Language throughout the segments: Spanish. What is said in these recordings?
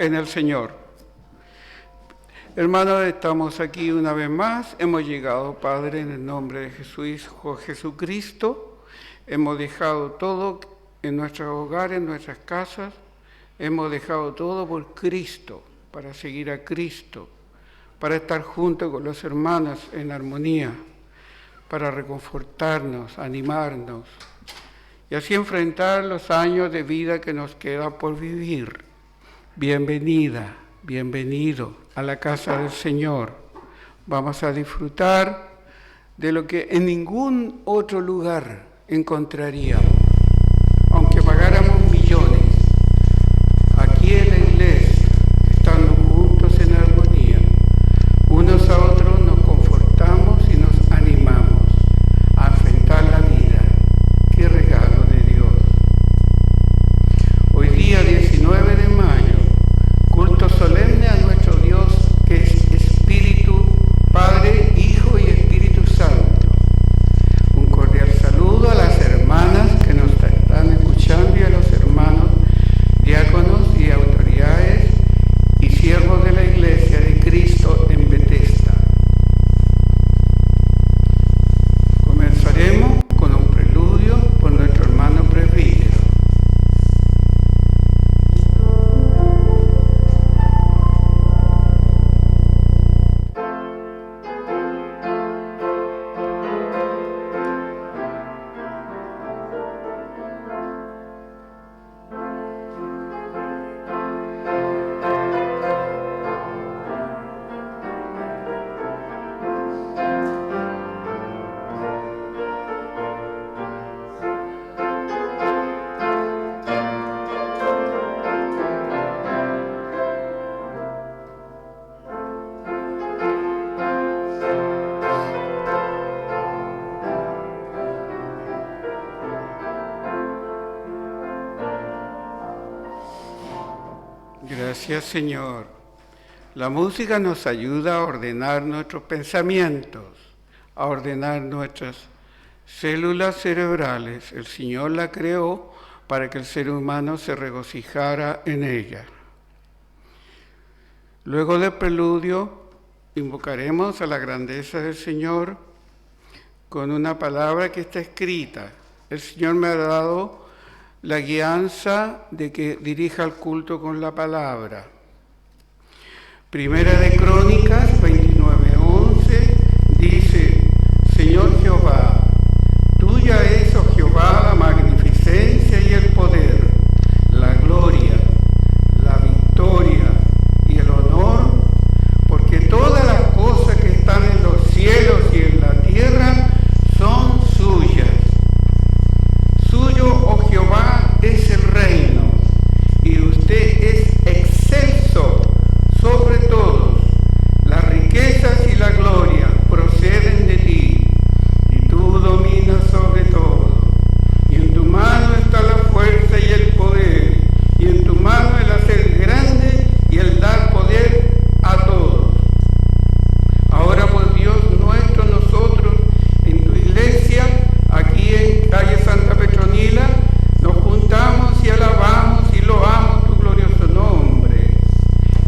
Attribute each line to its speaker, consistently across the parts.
Speaker 1: en el Señor. Hermanos, estamos aquí una vez más. Hemos llegado, Padre, en el nombre de Jesucristo. Hemos dejado todo en nuestros hogares, en nuestras casas. Hemos dejado todo por Cristo, para seguir a Cristo, para estar juntos con los hermanos en armonía, para reconfortarnos, animarnos y así enfrentar los años de vida que nos quedan por vivir. Bienvenida, bienvenido a la casa del Señor. Vamos a disfrutar de lo que en ningún otro lugar encontraríamos, aunque pagáramos millones. Aquí en la iglesia, estando juntos en armonía, unos a otros nos confortamos y nos animamos a enfrentar la vida. ¡Qué regalo de Dios! Hoy día 19 de mayo, culto solemne a nuestro Dios, que es Espíritu, Padre, Hijo y Espíritu Santo. Un cordial saludo a las hermanas que nos están escuchando y a los hermanos diáconos y autoridades y siervos de la Iglesia de Cristo en Bethesda. Comenzaremos con un preludio por nuestro hermano presbítero. Gracias, Señor. La música nos ayuda a ordenar nuestros pensamientos, a ordenar nuestras células cerebrales. El Señor la creó para que el ser humano se regocijara en ella. Luego del preludio, invocaremos a la grandeza del Señor con una palabra que está escrita. El Señor me ha dado la guianza de que dirija el culto con la palabra. Primera de Crónicas 29:11 dice: Señor Jehová, tuya es, oh Jehová, la magnificencia y el poder, la gloria, la victoria y el honor, porque todas las cosas que están en los cielos y en la tierra son suyas. Suyo, oh Jehová, es el reino, y usted es excelso sobre todos. Las riquezas y la gloria proceden de ti, y tú dominas sobre todo. Y en tu mano está la fuerza y el poder, y en tu mano el hacer grande y el dar poder a todos. Ahora, por Dios nuestro, nosotros en tu iglesia, aquí en calle Santa Petronila, nos juntamos y alabamos y loamos tu glorioso nombre,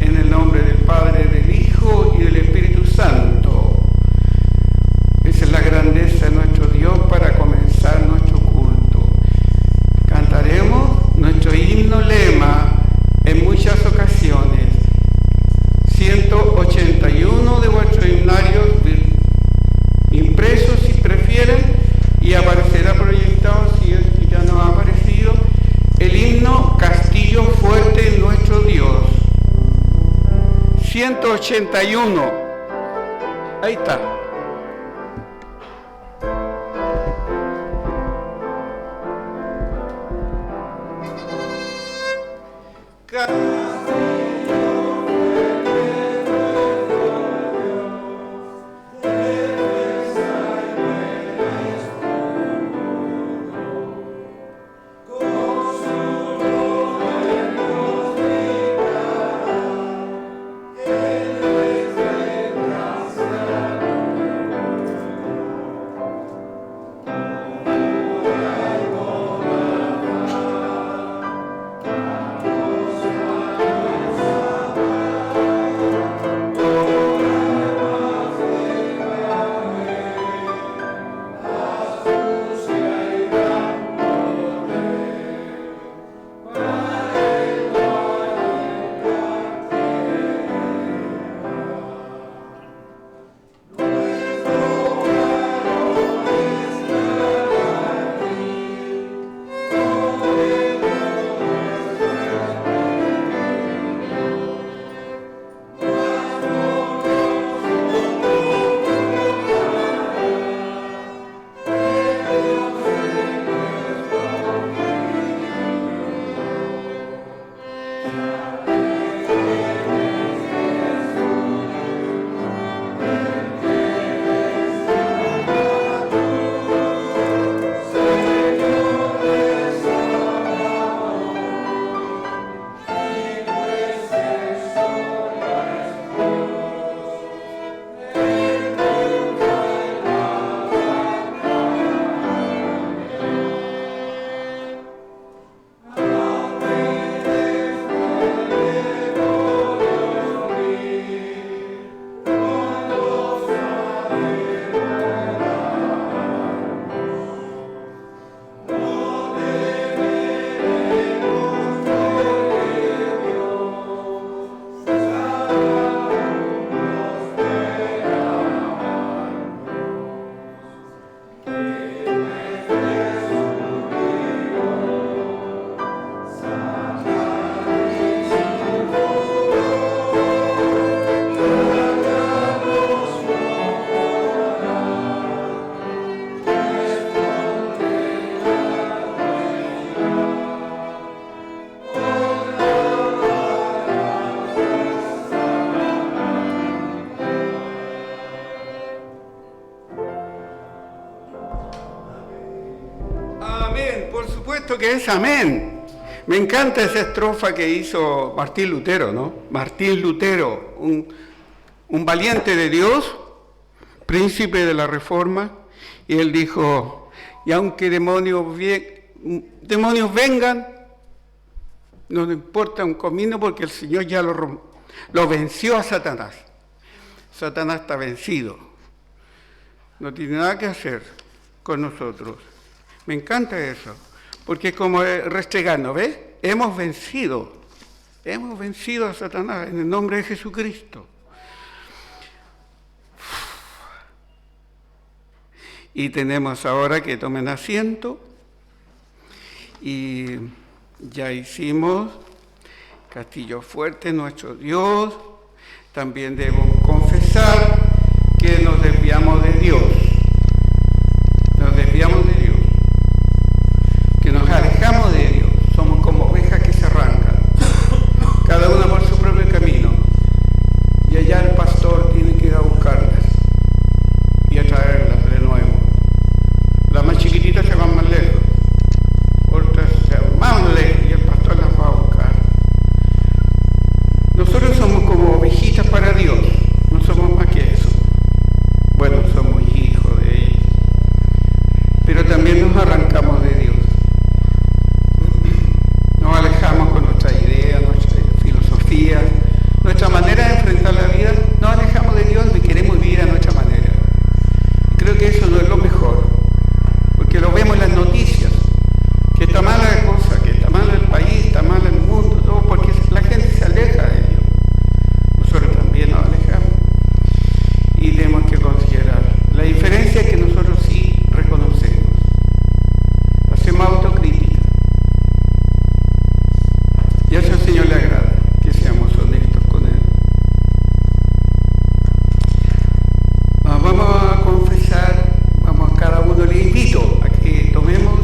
Speaker 1: en el nombre del Padre, del Hijo y del Espíritu Santo. Esa es la grandeza de nuestro Dios para comenzar nuestro culto. Cantaremos nuestro himno lema en muchas ocasiones, 181 de vuestros himnarios impresos si prefieren, y aparecerá proyectado, si es que ya no ha aparecido, el himno Castillo Fuerte en nuestro Dios. 181. Ahí está. supuesto que es amén. Me encanta esa estrofa que hizo Martín Lutero, ¿no? Martín Lutero, un valiente de Dios, príncipe de la Reforma, y él dijo, y aunque demonios vengan, no nos importa un comino porque el Señor ya lo venció a Satanás. Satanás está vencido. No tiene nada que hacer con nosotros. Me encanta eso, porque es como restregando, ¿ves? Hemos vencido a Satanás en el nombre de Jesucristo. Y tenemos ahora que tomen asiento y ya hicimos Castillo Fuerte, nuestro Dios. También debemos confesar que nos desviamos de Dios. Nos desviamos de Dios. Que nos alejamos de Dios. Somos como ovejas que se arrancan. Cada una por su propio camino. Y allá el pastor tiene que ir a buscarlas y a traerlas de nuevo. Las más chiquititas se van más lejos. Otras se van más lejos y el pastor las va a buscar. Nosotros somos como ovejitas para Dios. No somos más que eso. Bueno, somos hijos de Él. Pero también nos arrancamos de Dios. Nos alejamos con nuestra idea, nuestra filosofía, nuestra manera de enfrentar la vida. Nos alejamos de Dios y queremos vivir a nuestra manera. Creo que eso no es lo mejor, porque lo vemos en las noticias, que está mala la cosa, que está mal el país, está mal el mundo, todo porque la gente se aleja de Dios. Nosotros también nos alejamos y tenemos que considerar. La diferencia es que nosotros sí reconocemos, hacemos autocrítica y eso al Señor le agrada, que seamos honestos con Él. Vamos a confesar, vamos a cada uno, le invito a que tomemos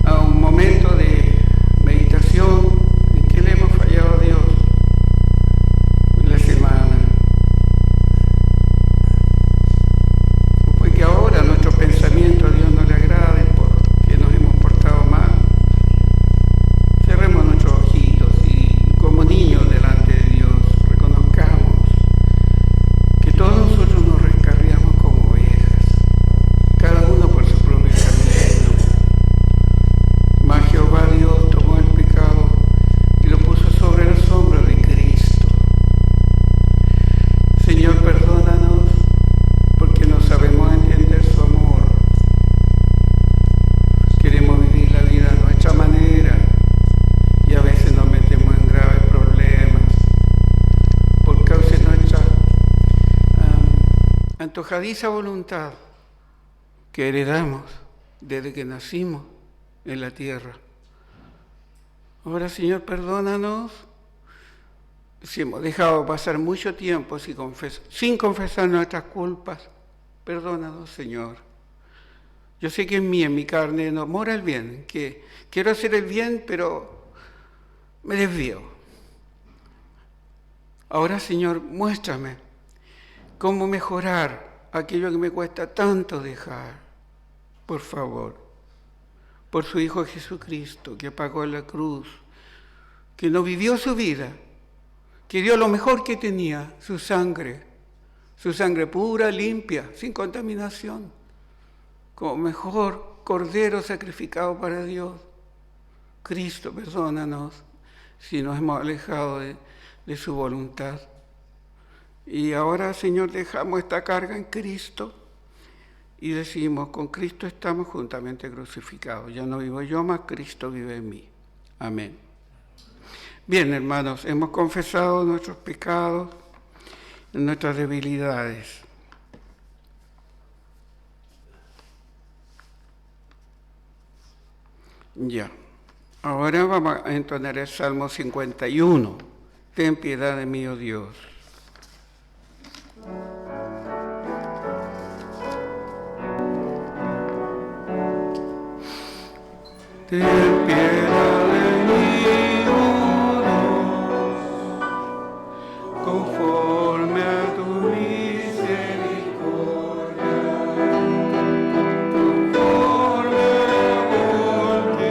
Speaker 1: a un momento de meditación en que le hemos fallado a Dios en la semana. Pues que ahora nuestro pensamiento a Dios no le agrade porque nos hemos portado mal. Cerremos nuestros ojitos y como niños delante de Dios reconozcamos que todos nosotros nos rescarriamos como ovejas, cada uno por su propio camino. Mas Jehová Dios tomó el pecado y lo puso sobre los hombros de Cristo. Señor, perdónanos porque no sabemos entender su amor. Queremos vivir la vida a nuestra manera y a veces nos metemos en graves problemas por causa de nuestra antojadiza voluntad que heredamos desde que nacimos en la tierra. Ahora, Señor, perdónanos si hemos dejado pasar mucho tiempo sin confesar nuestras culpas. Perdónanos, Señor. Yo sé que en mí, en mi carne, no mora el bien, que quiero hacer el bien, pero me desvío. Ahora, Señor, muéstrame cómo mejorar aquello que me cuesta tanto dejar. Por favor, por su Hijo Jesucristo, que pagó en la cruz, que no vivió su vida, que dio lo mejor que tenía, su sangre pura, limpia, sin contaminación, como mejor cordero sacrificado para Dios. Cristo, perdónanos si nos hemos alejado de su voluntad. Y ahora, Señor, dejamos esta carga en Cristo y decimos, con Cristo estamos juntamente crucificados. Ya no vivo yo, mas Cristo vive en mí. Amén. Bien, hermanos, hemos confesado nuestros pecados, nuestras debilidades. Ya. Ahora vamos a entonar el Salmo 51. Ten piedad de mí, oh Dios. Ten piedad de mí, oh Dios, conforme a tu misericordia, conforme al amor que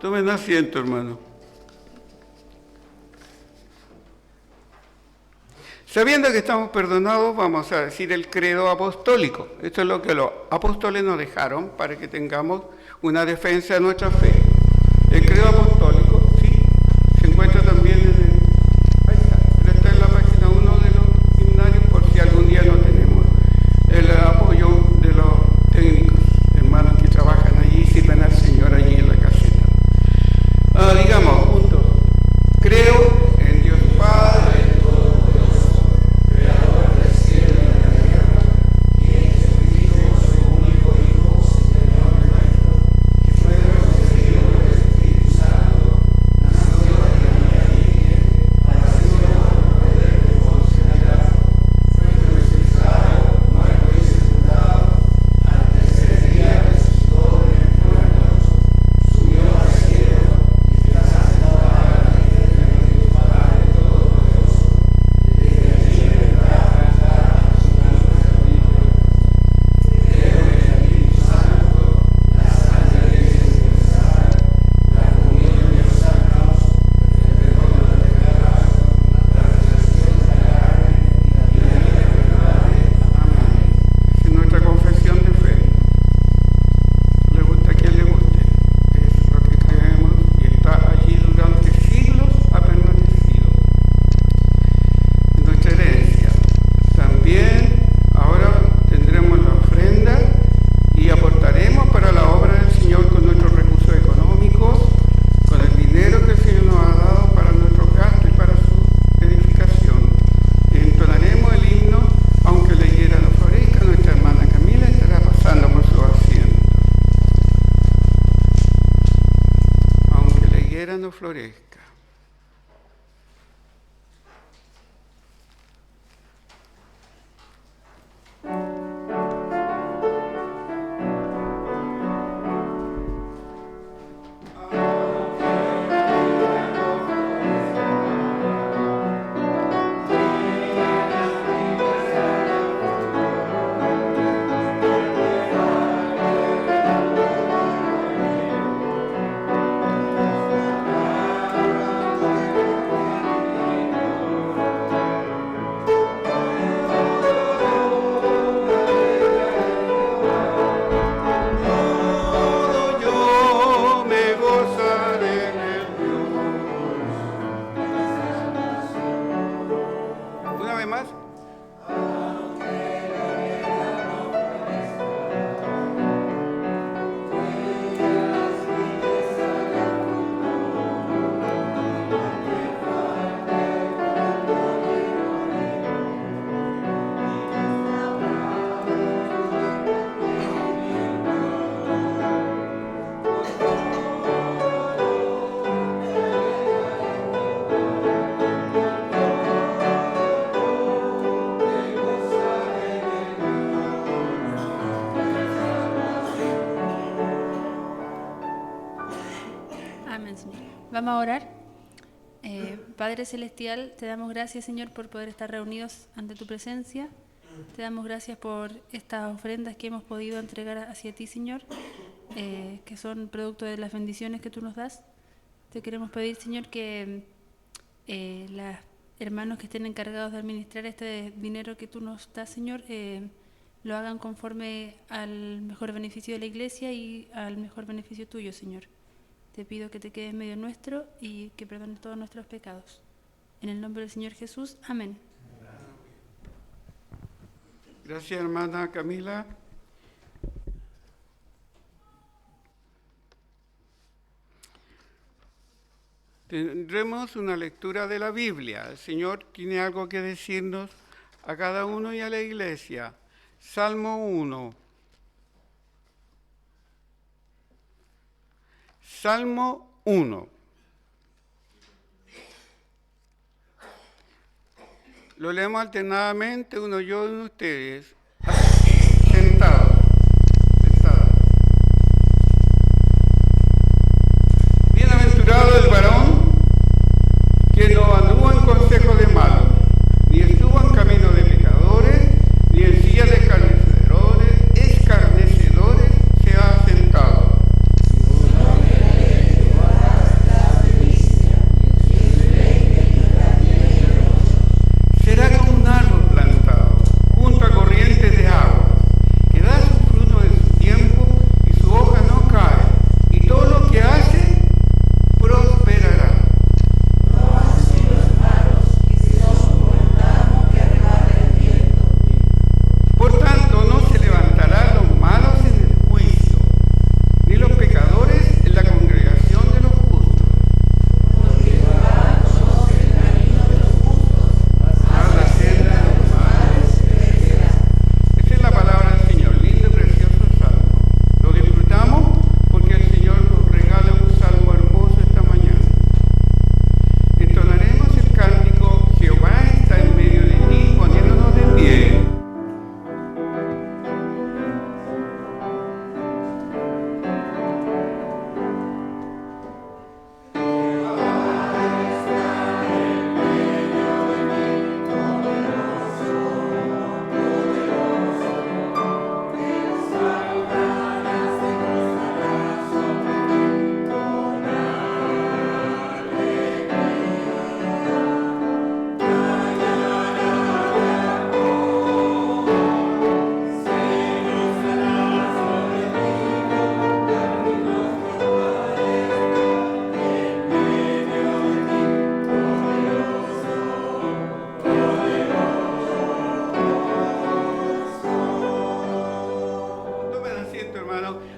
Speaker 1: Tomen asiento, hermano. Sabiendo que estamos perdonados, vamos a decir el credo apostólico. Esto es lo que los apóstoles nos dejaron para que tengamos una defensa de nuestra fe. El credo apostólico, sí, se encuentra también ahí está, pero está en la página 1 de los himnarios por si algún día no tenemos el apoyo de los técnicos, hermanos que trabajan allí y sirven al Señor allí en la caseta. Digamos juntos, creo en Dios Padre, florezca.
Speaker 2: Vamos a orar. Padre Celestial, te damos gracias, Señor, por poder estar reunidos ante tu presencia. Te damos gracias por estas ofrendas que hemos podido entregar hacia ti, Señor, que son producto de las bendiciones que tú nos das. Te queremos pedir, Señor, que los hermanos que estén encargados de administrar este dinero que tú nos das, Señor, lo hagan conforme al mejor beneficio de la Iglesia y al mejor beneficio tuyo, Señor. Te pido que te quedes en medio nuestro y que perdones todos nuestros pecados. En el nombre del Señor Jesús. Amén.
Speaker 1: Gracias, hermana Camila. Tendremos una lectura de la Biblia. El Señor tiene algo que decirnos a cada uno y a la iglesia. Salmo 1. Salmo 1. Lo leemos alternadamente, uno yo y uno ustedes. Sentados. Bienaventurado el varón que no anduvo en consejo de malos, ni estuvo en camino de pecadores, ni en silla de escarnecedores se ha sentado.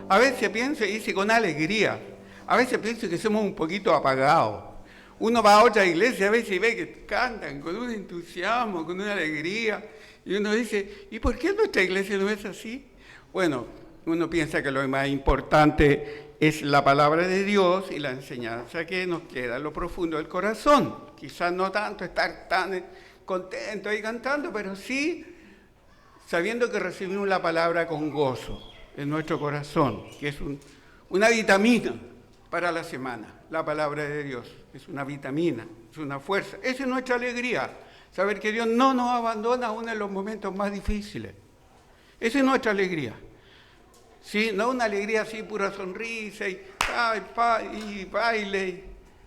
Speaker 1: A veces pienso, y dice con alegría, a veces pienso que somos un poquito apagados. Uno va a otra iglesia a veces y ve que cantan con un entusiasmo, con una alegría, y uno dice, ¿y por qué nuestra iglesia no es así? Bueno, uno piensa que lo más importante es la palabra de Dios y la enseñanza que nos queda en lo profundo del corazón. Quizás no tanto estar tan contento ahí cantando, pero sí sabiendo que recibimos la palabra con gozo en nuestro corazón, que es una vitamina para la semana. La palabra de Dios es una vitamina, es una fuerza. Esa es nuestra alegría, saber que Dios no nos abandona aún en los momentos más difíciles. Esa es nuestra alegría. ¿Sí? No una alegría así, pura sonrisa y baile.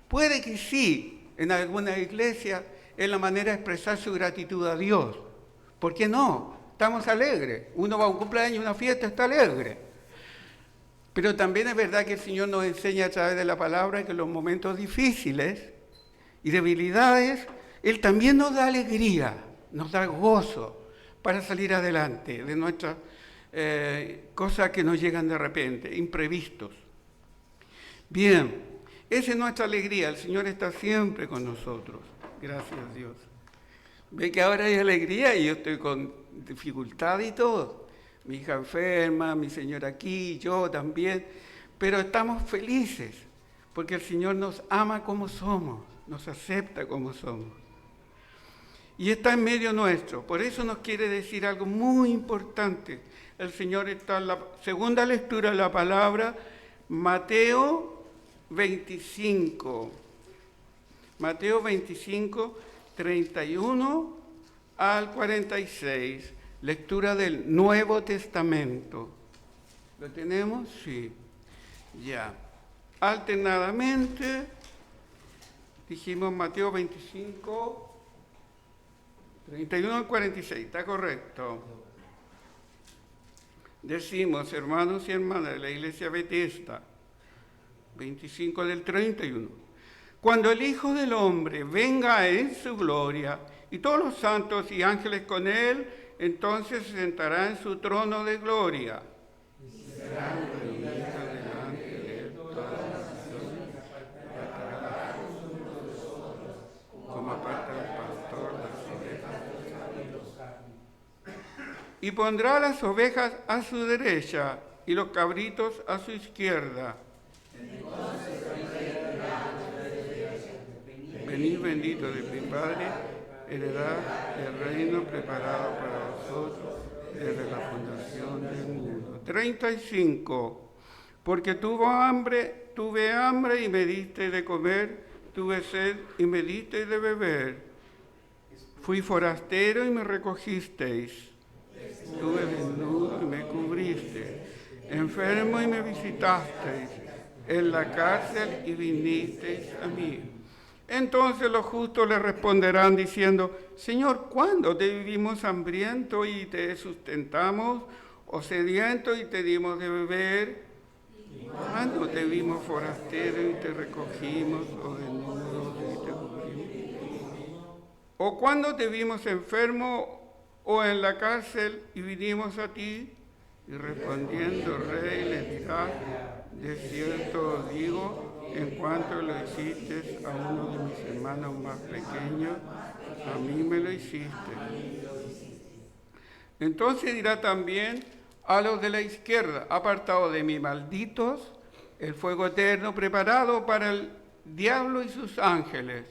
Speaker 1: Puede que sí, en alguna iglesia es la manera de expresar su gratitud a Dios. ¿Por qué no? Estamos alegres. Uno va a un cumpleaños, una fiesta, está alegre. Pero también es verdad que el Señor nos enseña a través de la palabra que en los momentos difíciles y debilidades, Él también nos da alegría, nos da gozo para salir adelante de nuestras cosas que nos llegan de repente, imprevistos. Bien, esa es nuestra alegría, el Señor está siempre con nosotros, gracias a Dios. Ve que ahora hay alegría y yo estoy con dificultad y todo. Mi hija enferma, mi señora aquí, yo también, pero estamos felices porque el Señor nos ama como somos, nos acepta como somos. Y está en medio nuestro, por eso nos quiere decir algo muy importante. El Señor está en la segunda lectura de la palabra, Mateo 25. Mateo 25, 31 al 46. Lectura del Nuevo Testamento. ¿Lo tenemos? Sí. Ya. Alternadamente, dijimos Mateo 25, 31 al 46. ¿Está correcto? Decimos, hermanos y hermanas de la iglesia Bethesda, 25 del 31. Cuando el Hijo del Hombre venga en su gloria y todos los santos y ángeles con él, entonces se sentará en su trono de gloria. Y serán reunidas delante de él todas las naciones, apartará a los unos de los otros, como aparta el pastor las ovejas de los cabritos. Y pondrá las ovejas a su derecha y los cabritos a su izquierda. Venid bendito de mi Padre, heredad el reino preparado para vosotros desde la fundación del mundo. 35. Porque tuve hambre y me diste de comer, tuve sed y me diste de beber. Fui forastero y me recogisteis. Estuve desnudo y me cubriste. Enfermo y me visitasteis. En la cárcel y vinisteis a mí. Entonces los justos le responderán diciendo, Señor, ¿cuándo te vimos hambriento y te sustentamos, o sediento y te dimos de beber? ¿Cuándo te vimos forastero y te recogimos, o desnudo y te cubrimos? ¿O cuándo te vimos enfermo o en la cárcel y vinimos a ti? Y respondiendo el rey les dirá, de cierto os digo, en cuanto lo hiciste a uno de mis hermanos más pequeños, a mí me lo hiciste. Entonces dirá también a los de la izquierda, apartados de mí, malditos, el fuego eterno preparado para el diablo y sus ángeles.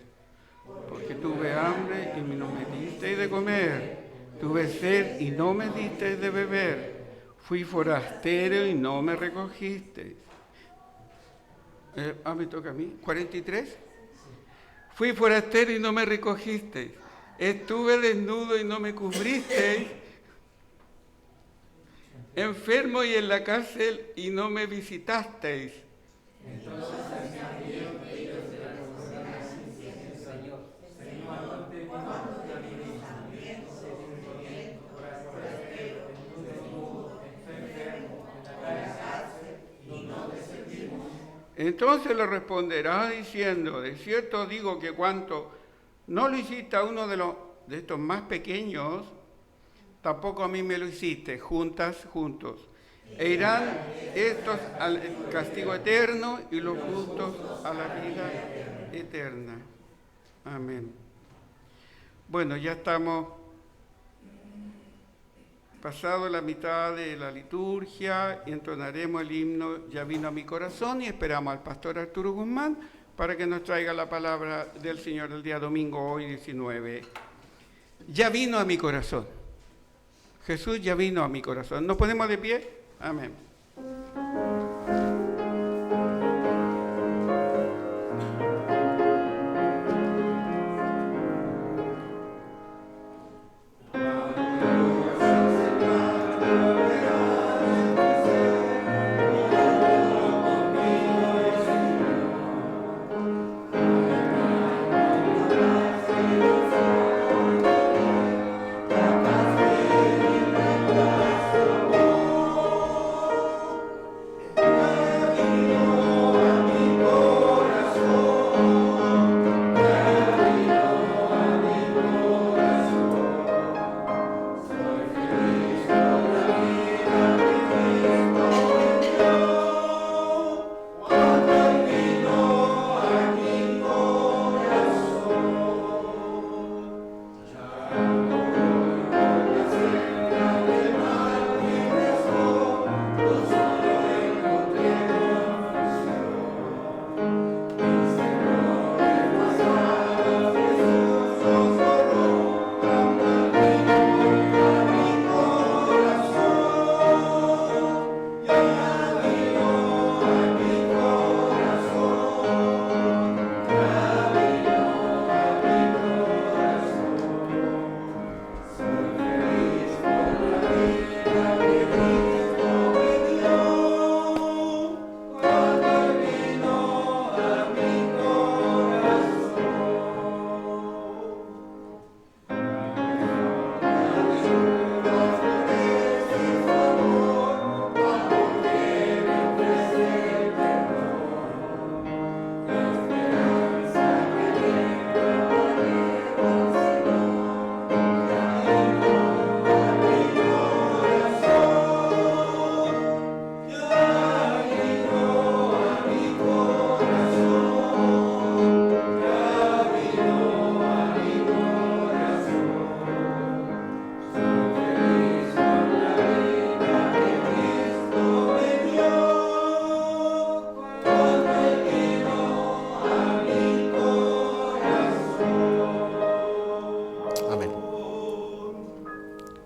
Speaker 1: Porque tuve hambre y no me disteis de comer, tuve sed y no me disteis de beber, fui forastero y no me recogisteis. Me toca a mí. 43. Fui forastero y no me recogisteis. Estuve desnudo y no me cubristeis. Enfermo y en la cárcel y no me visitasteis. Entonces también ellos de la congregación dicen, Señor, ¿cuándo te vimos también forastero, desnudo, enfermo, en la cárcel y no te servimos? Entonces le responderá diciendo, de cierto digo que cuanto no lo hiciste a uno de estos más pequeños, tampoco a mí me lo hiciste, juntos. E irán estos al castigo eterno y los justos a la vida eterna. Amén. Bueno, ya estamos pasado la mitad de la liturgia y entonaremos el himno Ya vino a mi corazón y esperamos al pastor Arturo Guzmán para que nos traiga la palabra del Señor el día domingo, hoy 19. Ya vino a mi corazón. Jesús ya vino a mi corazón. ¿Nos ponemos de pie? Amén.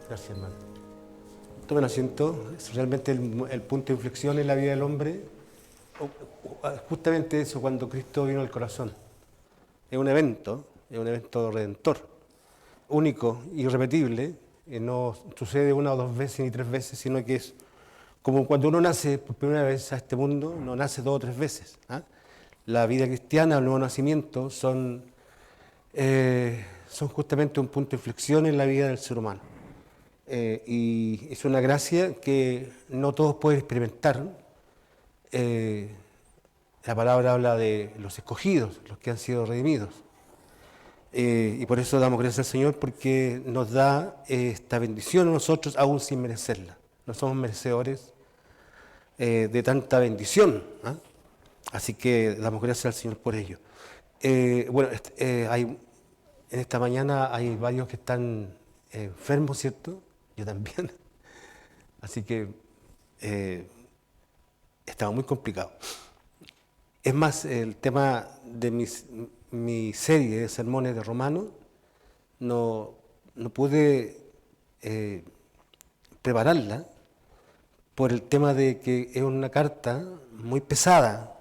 Speaker 3: Gracias, hermano. Tomen asiento. Es realmente el punto de inflexión en la vida del hombre. Justamente eso, cuando Cristo vino al corazón. Es un evento redentor, único, irrepetible. No sucede una o dos veces ni tres veces, sino que es como cuando uno nace por primera vez a este mundo, no nace dos o tres veces. La vida cristiana, el nuevo nacimiento, son justamente un punto de inflexión en la vida del ser humano. Y es una gracia que no todos pueden experimentar. La palabra habla de los escogidos, los que han sido redimidos. Y por eso damos gracias al Señor, porque nos da esta bendición a nosotros aún sin merecerla. No somos merecedores de tanta bendición. Así que damos gracias al Señor por ello. En esta mañana hay varios que están enfermos, ¿cierto? Yo también. Así que estaba muy complicado. Es más, el tema de mi serie de sermones de Romanos no pude prepararla por el tema de que es una carta muy pesada.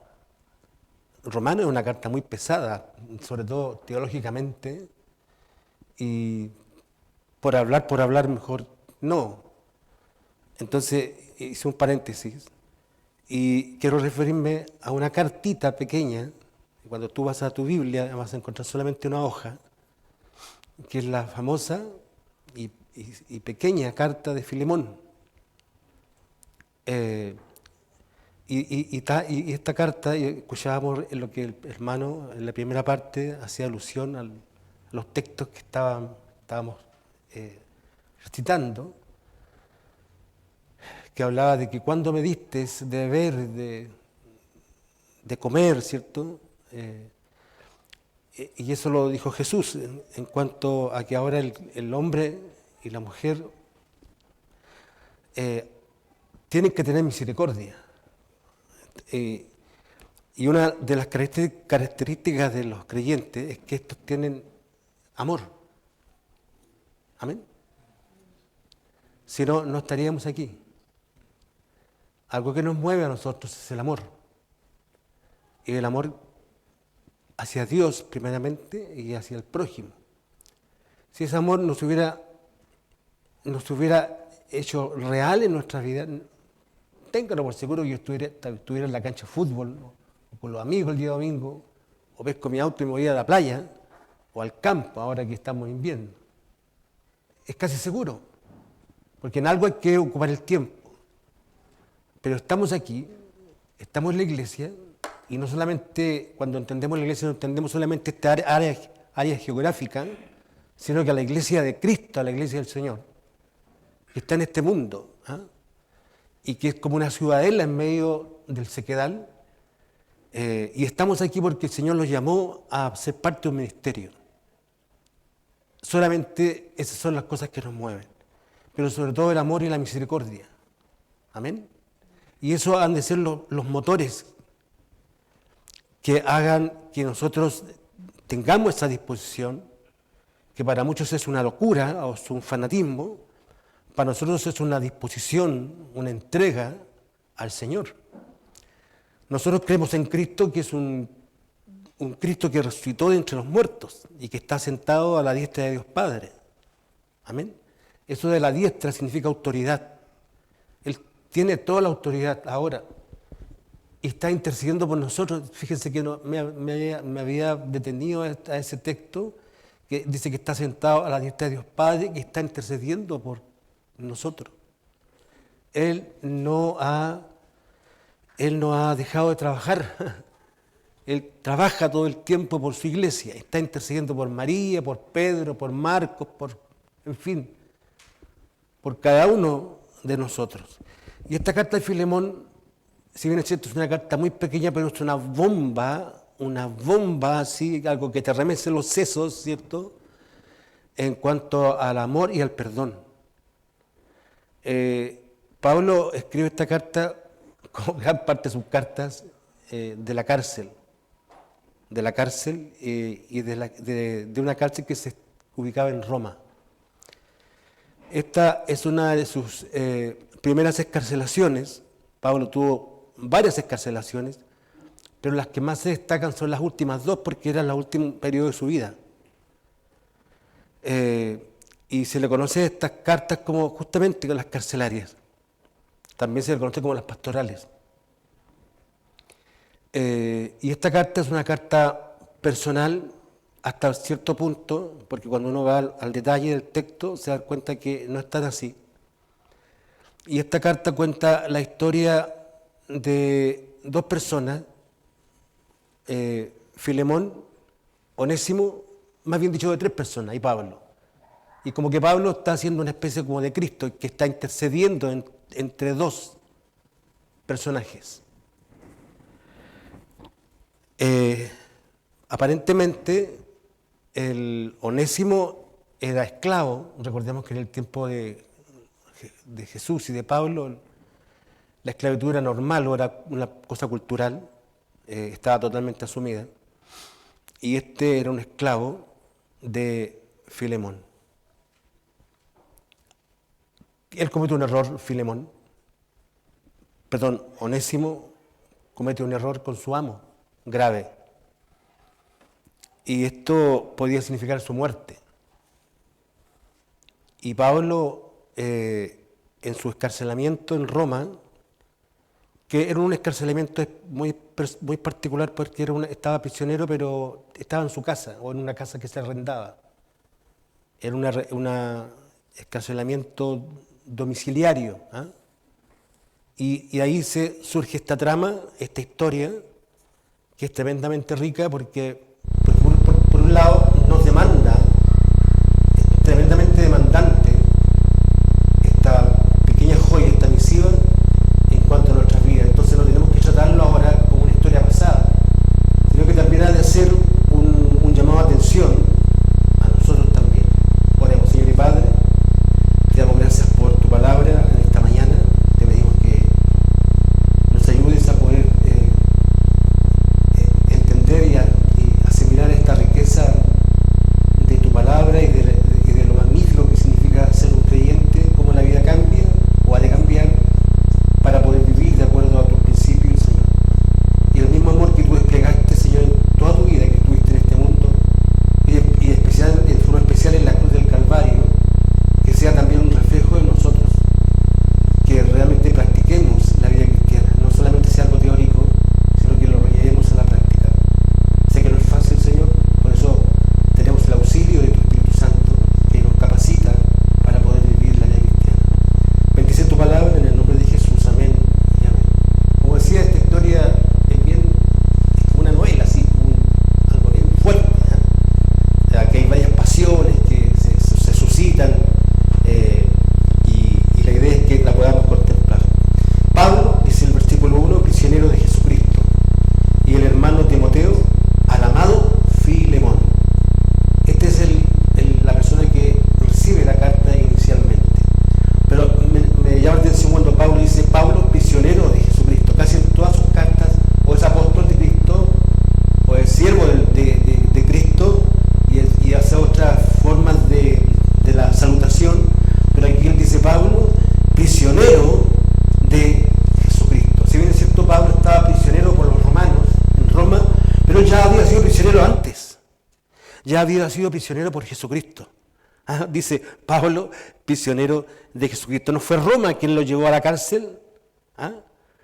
Speaker 3: Romanos es una carta muy pesada, sobre todo teológicamente, y por hablar mejor no. Entonces hice un paréntesis y quiero referirme a una cartita pequeña. Cuando tú vas a tu Biblia vas a encontrar solamente una hoja, que es la famosa y pequeña carta de Filemón. Y esta carta, escuchábamos en lo que el hermano en la primera parte hacía alusión a los textos que estábamos recitando, que hablaba de que cuando me diste de beber, de comer, ¿cierto? Y eso lo dijo Jesús en cuanto a que ahora el hombre y la mujer tienen que tener misericordia. Y una de las características de los creyentes es que estos tienen amor. Amén. Si no, no estaríamos aquí. Algo que nos mueve a nosotros es el amor. Y el amor hacia Dios primeramente y hacia el prójimo. Si ese amor nos hubiera hecho real en nuestra vida, ténganlo por seguro que yo estuviera en la cancha de fútbol, ¿no? O con los amigos el día domingo, o pesco mi auto y me voy a la playa, o al campo ahora que estamos en invierno. Es casi seguro, porque en algo hay que ocupar el tiempo. Pero estamos aquí, estamos en la iglesia, y no solamente cuando entendemos la iglesia no entendemos solamente esta área geográfica, sino que a la iglesia de Cristo, a la iglesia del Señor, que está en este mundo, ¿ah? Y que es como una ciudadela en medio del sequedal, y estamos aquí porque el Señor nos llamó a ser parte de un ministerio. Solamente esas son las cosas que nos mueven, pero sobre todo el amor y la misericordia. Amén. Y eso han de ser los motores que hagan que nosotros tengamos esa disposición, que para muchos es una locura o es un fanatismo, para nosotros es una disposición, una entrega al Señor. Nosotros creemos en Cristo, que es un Cristo que resucitó de entre los muertos y que está sentado a la diestra de Dios Padre. Amén. Eso de la diestra significa autoridad. Él tiene toda la autoridad ahora y está intercediendo por nosotros. Fíjense que me había detenido a ese texto que dice que está sentado a la diestra de Dios Padre, que está intercediendo por nosotros. Él no ha dejado de trabajar. Él trabaja todo el tiempo por su iglesia. Está intercediendo por María, por Pedro, por Marcos, en fin, por cada uno de nosotros. Y esta carta de Filemón, si bien es cierto, es una carta muy pequeña, pero es una bomba así, algo que te remece los sesos, ¿cierto? En cuanto al amor y al perdón. Pablo escribe esta carta, como gran parte de sus cartas, de la cárcel y de una cárcel que se ubicaba en Roma. Esta es una de sus primeras excarcelaciones. Pablo tuvo varias excarcelaciones, pero las que más se destacan son las últimas dos, porque eran el último periodo de su vida. Y se le conoce estas cartas como justamente las carcelarias. También se le conoce como las pastorales. Y esta carta es una carta personal hasta cierto punto, porque cuando uno va al detalle del texto se da cuenta que no es tan así. Y esta carta cuenta la historia de dos personas, Filemón, Onésimo, más bien dicho de tres personas, y Pablo. Y como que Pablo está haciendo una especie como de Cristo, que está intercediendo entre dos personajes. Aparentemente el Onésimo era esclavo. Recordemos que en el tiempo de Jesús y de Pablo la esclavitud era normal o era una cosa cultural, estaba totalmente asumida, y este era un esclavo de Filemón. Él comete un error, Onésimo comete un error con su amo, grave. Y esto podía significar su muerte. Y Pablo, en su escarcelamiento en Roma, que era un escarcelamiento muy particular porque estaba prisionero, pero estaba en su casa o en una casa que se arrendaba. Era un escarcelamiento domiciliario. ¿Ah? Y ahí surge esta trama, esta historia, que es tremendamente rica porque por un lado nos demanda, es tremendamente demandante esta pequeña joya, esta misiva, me llama la atención cuando Pablo dice, Pablo, prisionero de Jesucristo. Casi en todas sus cartas, o es apóstol de Cristo, o es siervo de Cristo, y hace otras formas de la salutación, pero aquí él dice, Pablo, prisionero de Jesucristo. Si bien es cierto, Pablo estaba prisionero por los romanos en Roma, pero ya había sido prisionero antes. Ya había sido prisionero por Jesucristo. Dice Pablo, prisionero de Jesucristo. No fue Roma quien lo llevó a la cárcel,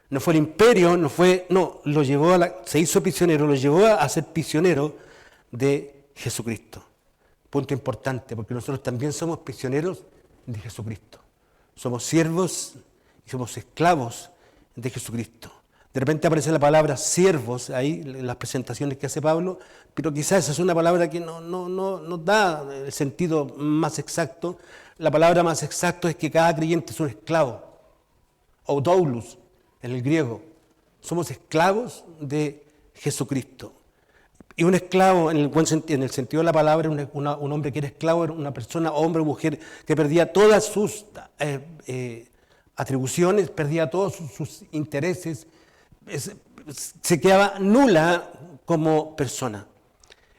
Speaker 3: no fue el imperio, lo llevó se hizo prisionero, lo llevó a ser prisionero de Jesucristo. Punto importante, porque nosotros también somos prisioneros de Jesucristo. Somos siervos y somos esclavos de Jesucristo. De repente aparece la palabra siervos ahí en las presentaciones que hace Pablo, pero quizás esa es una palabra que no da el sentido más exacto. La palabra más exacta es que cada creyente es un esclavo, o doulos en el griego. Somos esclavos de Jesucristo. Y un esclavo, en el sentido de la palabra, un hombre que era esclavo era una persona, hombre o mujer, que perdía todas sus atribuciones, perdía todos sus intereses, se quedaba nula como persona.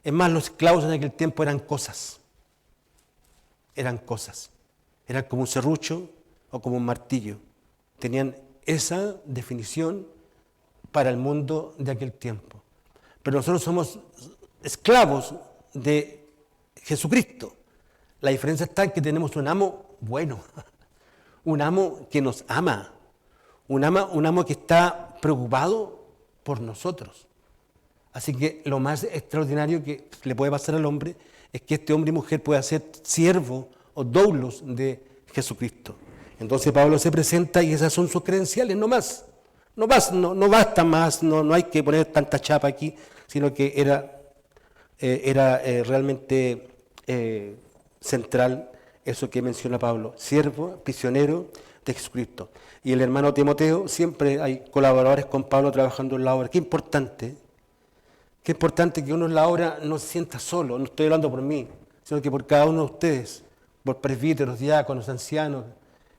Speaker 3: Es más, los esclavos en aquel tiempo eran cosas. Eran como un serrucho o como un martillo. Tenían esa definición para el mundo de aquel tiempo. Pero nosotros somos esclavos de Jesucristo. La diferencia está en que tenemos un amo bueno, un amo que nos ama, un amo que está preocupado por nosotros. Así que lo más extraordinario que le puede pasar al hombre es que este hombre y mujer pueda ser siervo o doulos de Jesucristo. Entonces Pablo se presenta y esas son sus credenciales, no basta más, no hay que poner tanta chapa aquí, sino que era realmente central eso que menciona Pablo, siervo, prisionero de Jesucristo. Y el hermano Timoteo, siempre hay colaboradores con Pablo trabajando en la obra. Qué importante que uno en la obra no se sienta solo, no estoy hablando por mí, sino que por cada uno de ustedes, por presbíteros, diáconos, ancianos,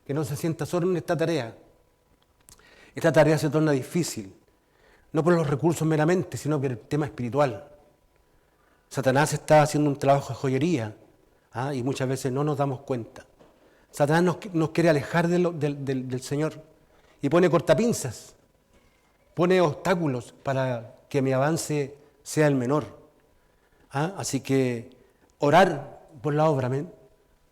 Speaker 3: que no se sienta solo en esta tarea. Esta tarea se torna difícil, no por los recursos meramente, sino por el tema espiritual. Satanás está haciendo un trabajo de joyería, y muchas veces no nos damos cuenta. Satanás nos quiere alejar del Señor y pone cortapinzas, pone obstáculos para que mi avance sea el menor. Así que orar por la obra, amén.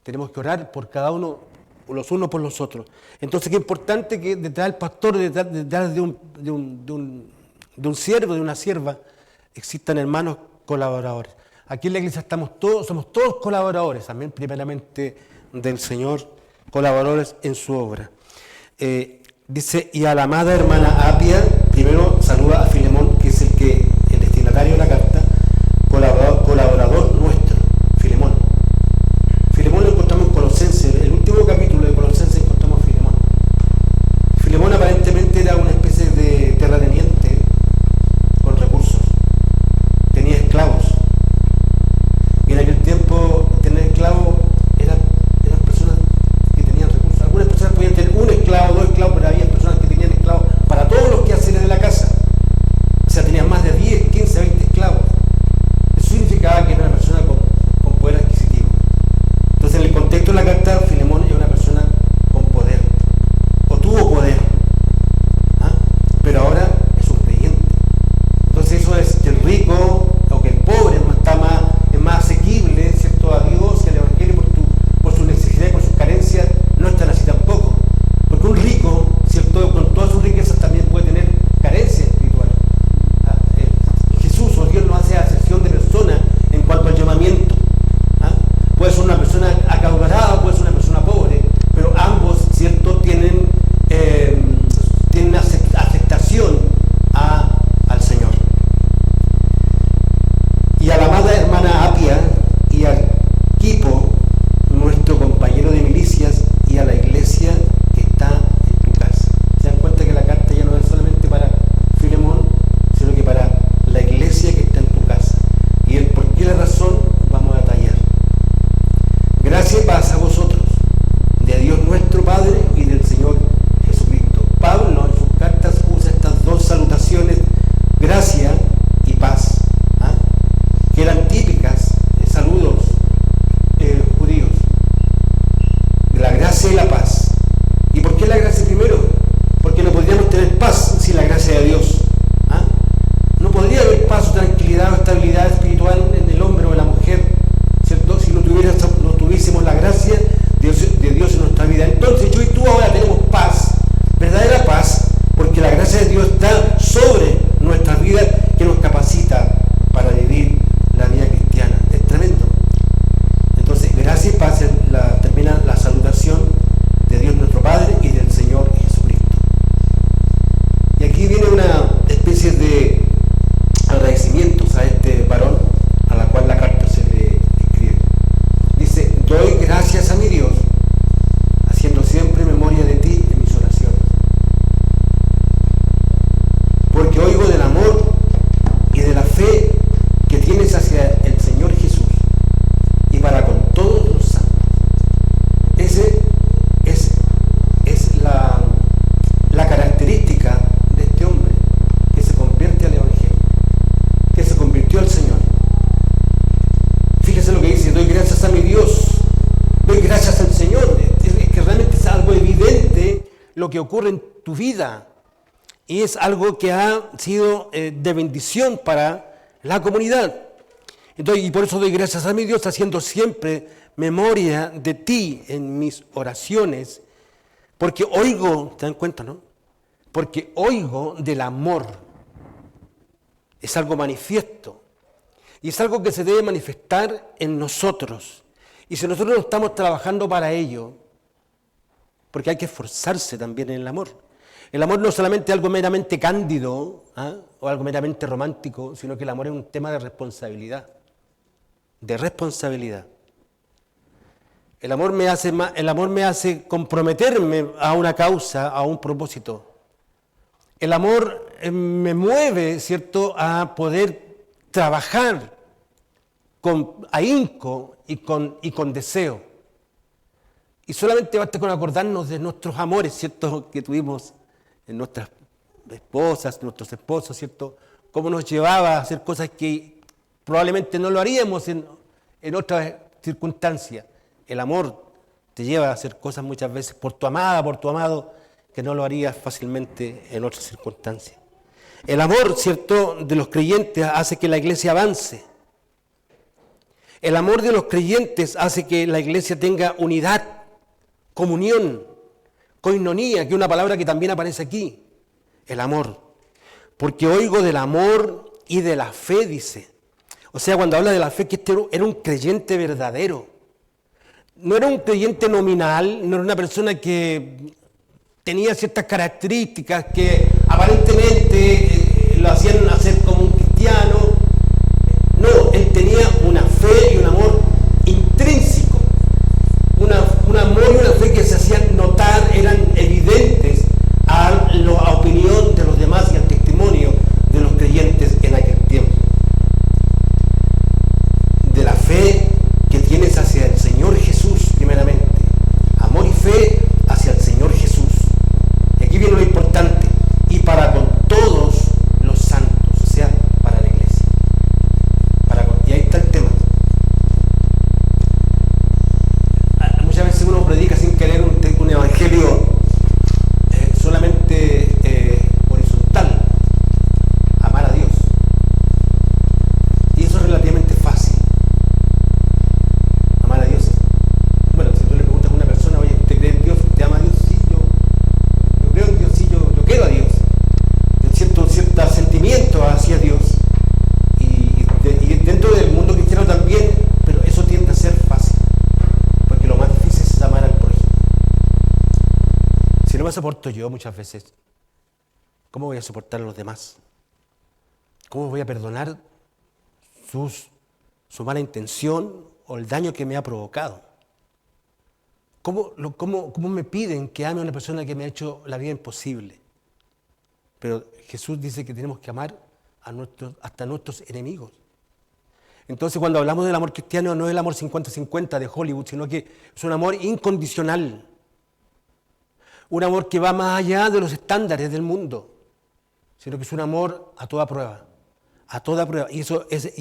Speaker 3: Tenemos que orar por cada uno, los unos por los otros. Entonces, qué importante que detrás del pastor, detrás de un siervo, de una sierva, existan hermanos colaboradores. Aquí en la iglesia somos todos colaboradores, amén, primeramente del Señor, colaboradores en su obra. Dice, y a la amada hermana Apia, primero saluda a Filemón, que es el destinatario de la carta, colaborador nuestro, Filemón. Filemón lo encontramos en Colosenses, el último capítulo de Colosenses encontramos a Filemón. Filemón aparentemente era una especie de terrateniente con recursos, tenía esclavos. Y en aquel tiempo tener esclavos eran personas que tenían recursos. Algunas personas podían tener un esclavo, dos esclavos, pero había personas que tenían esclavos para todos los quehaceres lo que ocurre en tu vida. Y es algo que ha sido de bendición para la comunidad. Entonces, y por eso doy gracias a mi Dios, haciendo siempre memoria de ti en mis oraciones, porque oigo, ¿te dan cuenta, no? Porque oigo del amor. Es algo manifiesto. Y es algo que se debe manifestar en nosotros. Y si nosotros no estamos trabajando para ello, porque hay que esforzarse también en el amor. El amor no es solamente algo meramente cándido, o algo meramente romántico, sino que el amor es un tema de responsabilidad. De responsabilidad. El amor me hace comprometerme a una causa, a un propósito. El amor me mueve, ¿cierto?, a poder trabajar con ahínco y con deseo. Y solamente basta con acordarnos de nuestros amores, ¿cierto?, que tuvimos en nuestras esposas, nuestros esposos, ¿cierto?, cómo nos llevaba a hacer cosas que probablemente no lo haríamos en otras circunstancias. El amor te lleva a hacer cosas muchas veces por tu amada, por tu amado, que no lo harías fácilmente en otras circunstancias. El amor, ¿cierto?, de los creyentes hace que la iglesia avance. El amor de los creyentes hace que la iglesia tenga unidad, comunión, koinonía, que es una palabra que también aparece aquí. El amor. Porque oigo del amor y de la fe, dice. O sea, cuando habla de la fe, que este era un creyente verdadero. No era un creyente nominal, no era una persona que tenía ciertas características que aparentemente lo hacían hacer como un cristiano. No, él tenía una fe y un amor intrínseco. Un amor y una fe que se hacían notar, eran evidentes a la opinión de los demás y al testimonio de los creyentes en aquel tiempo. De la fe que tienes hacia el Señor Jesús, primeramente. Amor y fe hacia el Señor Jesús. Y aquí viene lo importante. Y para con todos los santos, o sea, para la iglesia. Y ahí está el tema. Muchas veces uno predica sin querer un evangelio solamente horizontal. Amar a Dios. Y eso es relativamente fácil. Amar a Dios. Bueno, si tú le preguntas a una persona, oye, ¿usted cree en Dios? ¿Te ama a Dios? Sí, yo creo en Dios, sí, yo quiero a Dios. Yo siento un cierto sentimiento hacia Dios. Y dentro del mundo cristiano también, pero eso tiende a ser fácil. Porque lo más difícil es amar al prójimo. Si no me soporto yo muchas veces, ¿cómo voy a soportar a los demás? ¿Cómo voy a perdonar su mala intención o el daño que me ha provocado? ¿Cómo me piden que ame a una persona que me ha hecho la vida imposible? Pero Jesús dice que tenemos que amar hasta nuestros enemigos. Entonces, cuando hablamos del amor cristiano, no es el amor 50-50 de Hollywood, sino que es un amor incondicional. Un amor que va más allá de los estándares del mundo, sino que es un amor a toda prueba. A toda prueba. Y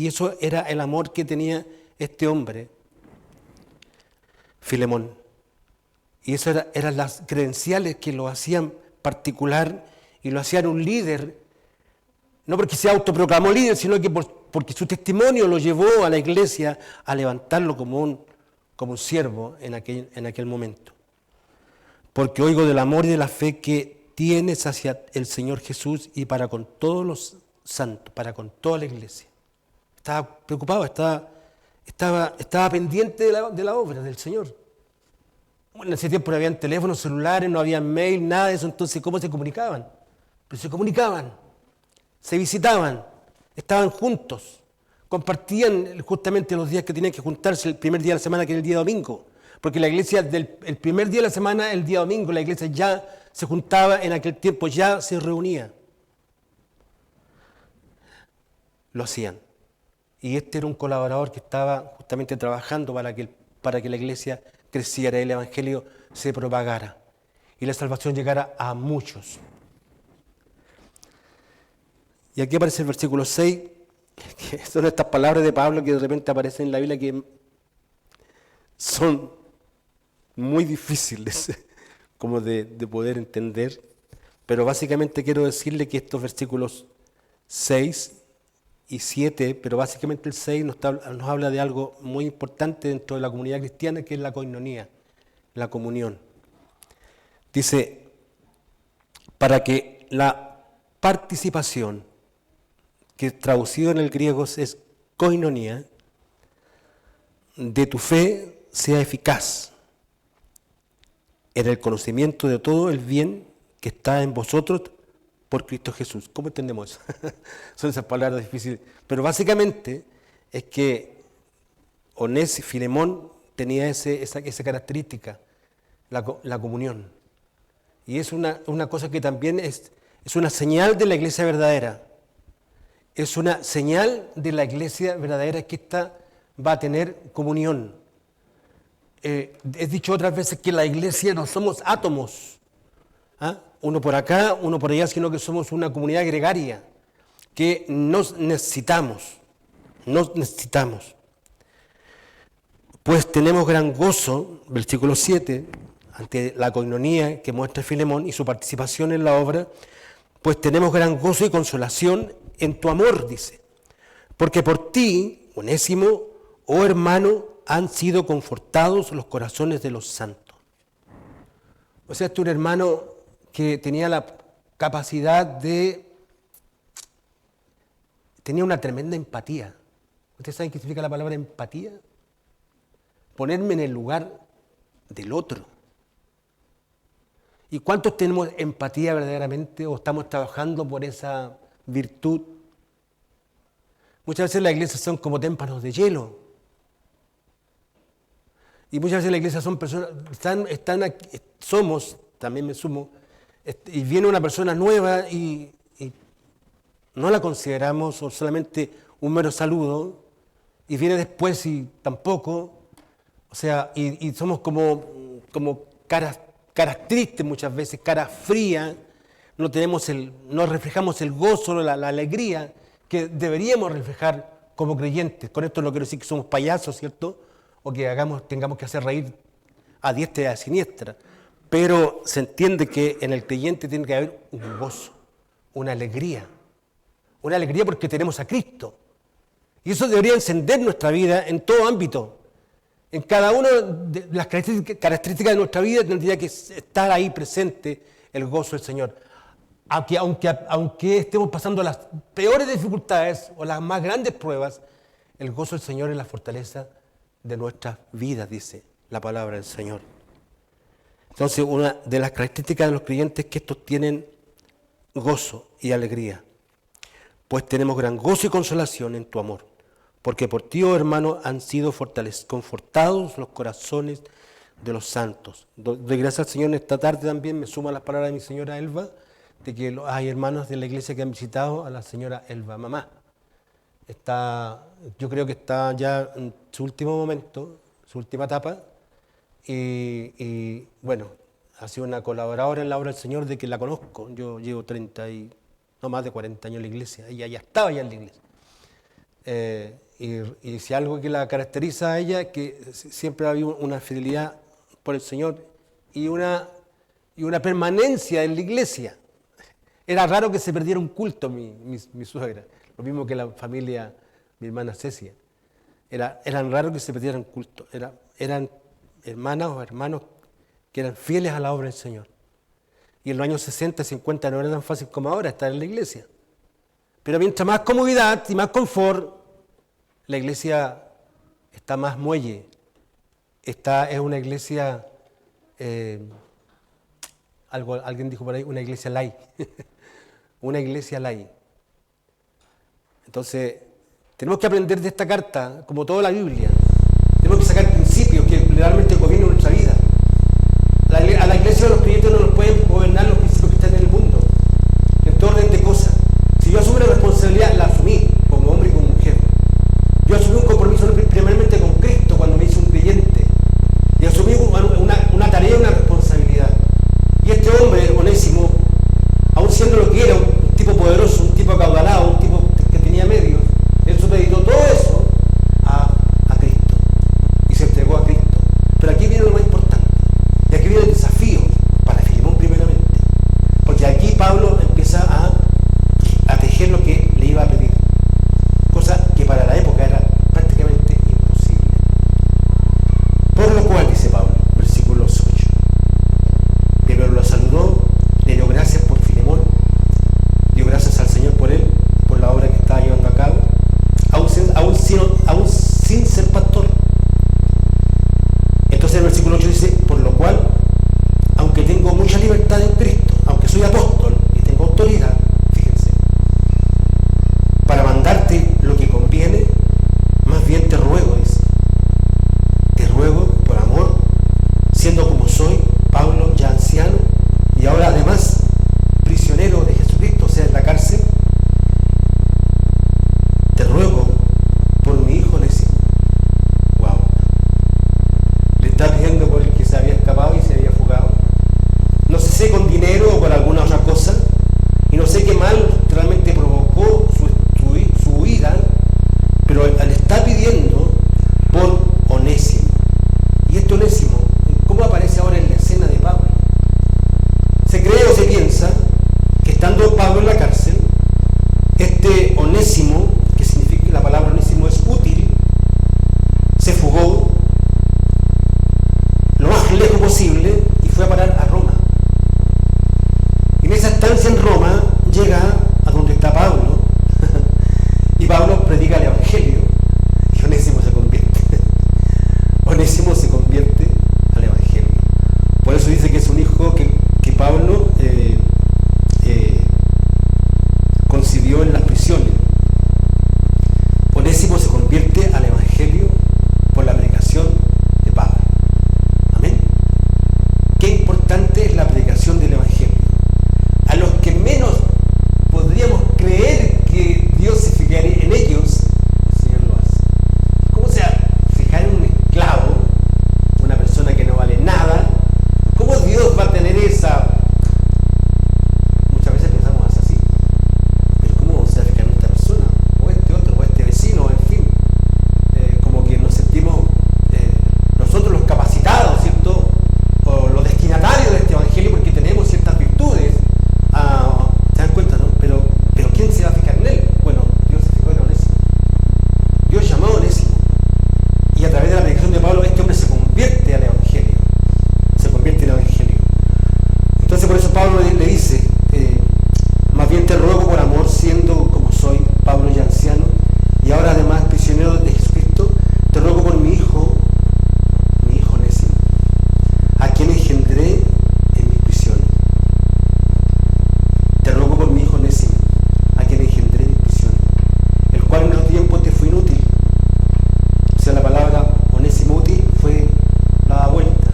Speaker 3: eso era el amor que tenía este hombre, Filemón. Y eso eran las credenciales que lo hacían particular y lo hacían un líder, no porque se autoproclamó líder, sino que porque su testimonio lo llevó a la iglesia a levantarlo como un siervo en aquel momento. Porque oigo del amor y de la fe que tienes hacia el Señor Jesús y para con todos los santos, para con toda la iglesia. Estaba preocupado, estaba pendiente de la obra del Señor. Bueno, en ese tiempo no habían teléfonos celulares, no había mail, nada de eso, entonces ¿cómo se comunicaban? Pero se comunicaban, se visitaban, estaban juntos, compartían justamente los días que tenían que juntarse, el primer día de la semana, que era el día domingo, porque la iglesia, el primer día de la semana, el día domingo, la iglesia ya se juntaba en aquel tiempo, ya se reunía. Lo hacían. Y este era un colaborador que estaba justamente trabajando para que la iglesia creciera y el evangelio se propagara y la salvación llegara a muchos. Y aquí aparece el versículo 6, que son estas palabras de Pablo que de repente aparecen en la Biblia que son muy difíciles como de poder entender, pero básicamente quiero decirle que estos versículos 6 y 7, pero básicamente el 6 nos habla de algo muy importante dentro de la comunidad cristiana, que es la koinonía, la comunión. Dice, para que la participación, que traducido en el griego es koinonía, de tu fe sea eficaz en el conocimiento de todo el bien que está en vosotros por Cristo Jesús. ¿Cómo entendemos eso? Son esas palabras difíciles. Pero básicamente es que Filemón tenía esa característica, la comunión. Y es una cosa que también es una señal de la iglesia verdadera. Es una señal de la iglesia verdadera que esta va a tener comunión. He dicho otras veces que la iglesia no somos átomos, uno por acá, uno por allá, sino que somos una comunidad gregaria, que nos necesitamos. Pues tenemos gran gozo, versículo 7, ante la koinonía que muestra Filemón y su participación en la obra, pues tenemos gran gozo y consolación en tu amor, dice, porque por ti, Onésimo, oh hermano, han sido confortados los corazones de los santos. O sea, este es un hermano que tenía la capacidad tenía una tremenda empatía. ¿Ustedes saben qué significa la palabra empatía? Ponerme en el lugar del otro. ¿Y cuántos tenemos empatía verdaderamente o estamos trabajando por esa virtud? Muchas veces las iglesias son como témpanos de hielo. Y muchas veces la iglesia son personas, también me sumo, y viene una persona nueva y no la consideramos o solamente un mero saludo, y viene después y tampoco, o sea, y somos como caras tristes muchas veces, caras frías, no reflejamos el gozo, la alegría que deberíamos reflejar como creyentes. Con esto no quiero decir que somos payasos, ¿cierto? O que tengamos que hacer reír a diestra y a siniestra, pero se entiende que en el creyente tiene que haber un gozo, una alegría porque tenemos a Cristo, y eso debería encender nuestra vida en todo ámbito. En cada una de las características de nuestra vida tendría que estar ahí presente el gozo del Señor. Aunque estemos pasando las peores dificultades o las más grandes pruebas, el gozo del Señor es la fortaleza de nuestras vidas, dice la palabra del Señor. Entonces, una de las características de los creyentes es que estos tienen gozo y alegría. Pues tenemos gran gozo y consolación en tu amor, porque por ti, oh hermano, han sido confortados los corazones de los santos. Doy gracias al Señor en esta tarde también, me sumo a las palabras de mi señora Elba, de que hay hermanos de la iglesia que han visitado a la señora Elba, mamá. Yo creo que está ya en su último momento, su última etapa, y bueno, ha sido una colaboradora en la obra del Señor de que la conozco. Yo llevo no más de 40 años en la iglesia, ella ya estaba ya en la iglesia. Y si algo que la caracteriza a ella es que siempre ha habido una fidelidad por el Señor y una permanencia en la iglesia. Era raro que se perdiera un culto mi suegra, lo mismo que la familia, mi hermana Cecia. Eran raros que se perdieran culto, eran hermanas o hermanos que eran fieles a la obra del Señor. Y en los años 60, 50 no era tan fácil como ahora estar en la iglesia. Pero mientras más comodidad y más confort, la iglesia está más muelle. Es una iglesia, alguien dijo por ahí, una iglesia light. Una iglesia light. Entonces, tenemos que aprender de esta carta, como toda la Biblia. Tenemos que sacar principios que realmente gobiernen nuestra vida. A la iglesia de los creyentes no nos pueden gobernar los principios que están en el mundo, en todo orden de cosas. Si yo asumo una responsabilidad, la asumí como hombre y como mujer. Yo asumí un compromiso primeramente con Cristo cuando me hice un creyente. Y asumí una tarea, una responsabilidad. Y este hombre, Onésimo, aun siendo lo que era, un tipo poderoso, un tipo acaudalado, un tipo que tenía medios, él supeditó todo eso a Cristo. Y se entregó a Cristo. Pero aquí viene lo más importante. Y aquí viene el desafío para estancia en Roma llega a donde está Pablo y Pablo predica el Evangelio y Onésimo se convierte. Onésimo se convierte al Evangelio. Por eso dice que es un hijo que Pablo concibió en las prisiones. Onésimo se convierte al Evangelio por la predicación de Pablo. Amén. Qué importante es la predicación del Evangelio. A los que menos podríamos creer que Dios se fijaría en ellos, el Señor lo hace. ¿Cómo se fijar en un esclavo, una persona que no vale nada? ¿Cómo Dios va a tener esa? Muchas veces pensamos así. Pero ¿cómo se va a fijar en esta persona? O este otro, o este vecino, en fin. Como que nos sentimos nosotros los capacitados, ¿cierto? O los destinatarios de este Evangelio porque tenemos ciertas virtudes. ¿Se dan cuenta, no? Pero ¿quién se va a fijar en él? Bueno, Dios se fijó en Onésimo. Dios llamó a Onésimo. Y a través de la predicación de Pablo, este hombre se convierte al Evangelio. Se convierte en el Evangelio. Entonces por eso Pablo le dice, más bien te ruego por amor, siendo como soy, Pablo ya anciano, y ahora además prisionero de Jesucristo, te ruego por mi hijo Onésimo, a quien engendré en mis prisiones. Te ruego por mi hijo Onésimo, a quien engendré en mis prisiones, el cual en otro tiempo te fue inútil. O sea, la palabra Onésimo útil fue la vuelta,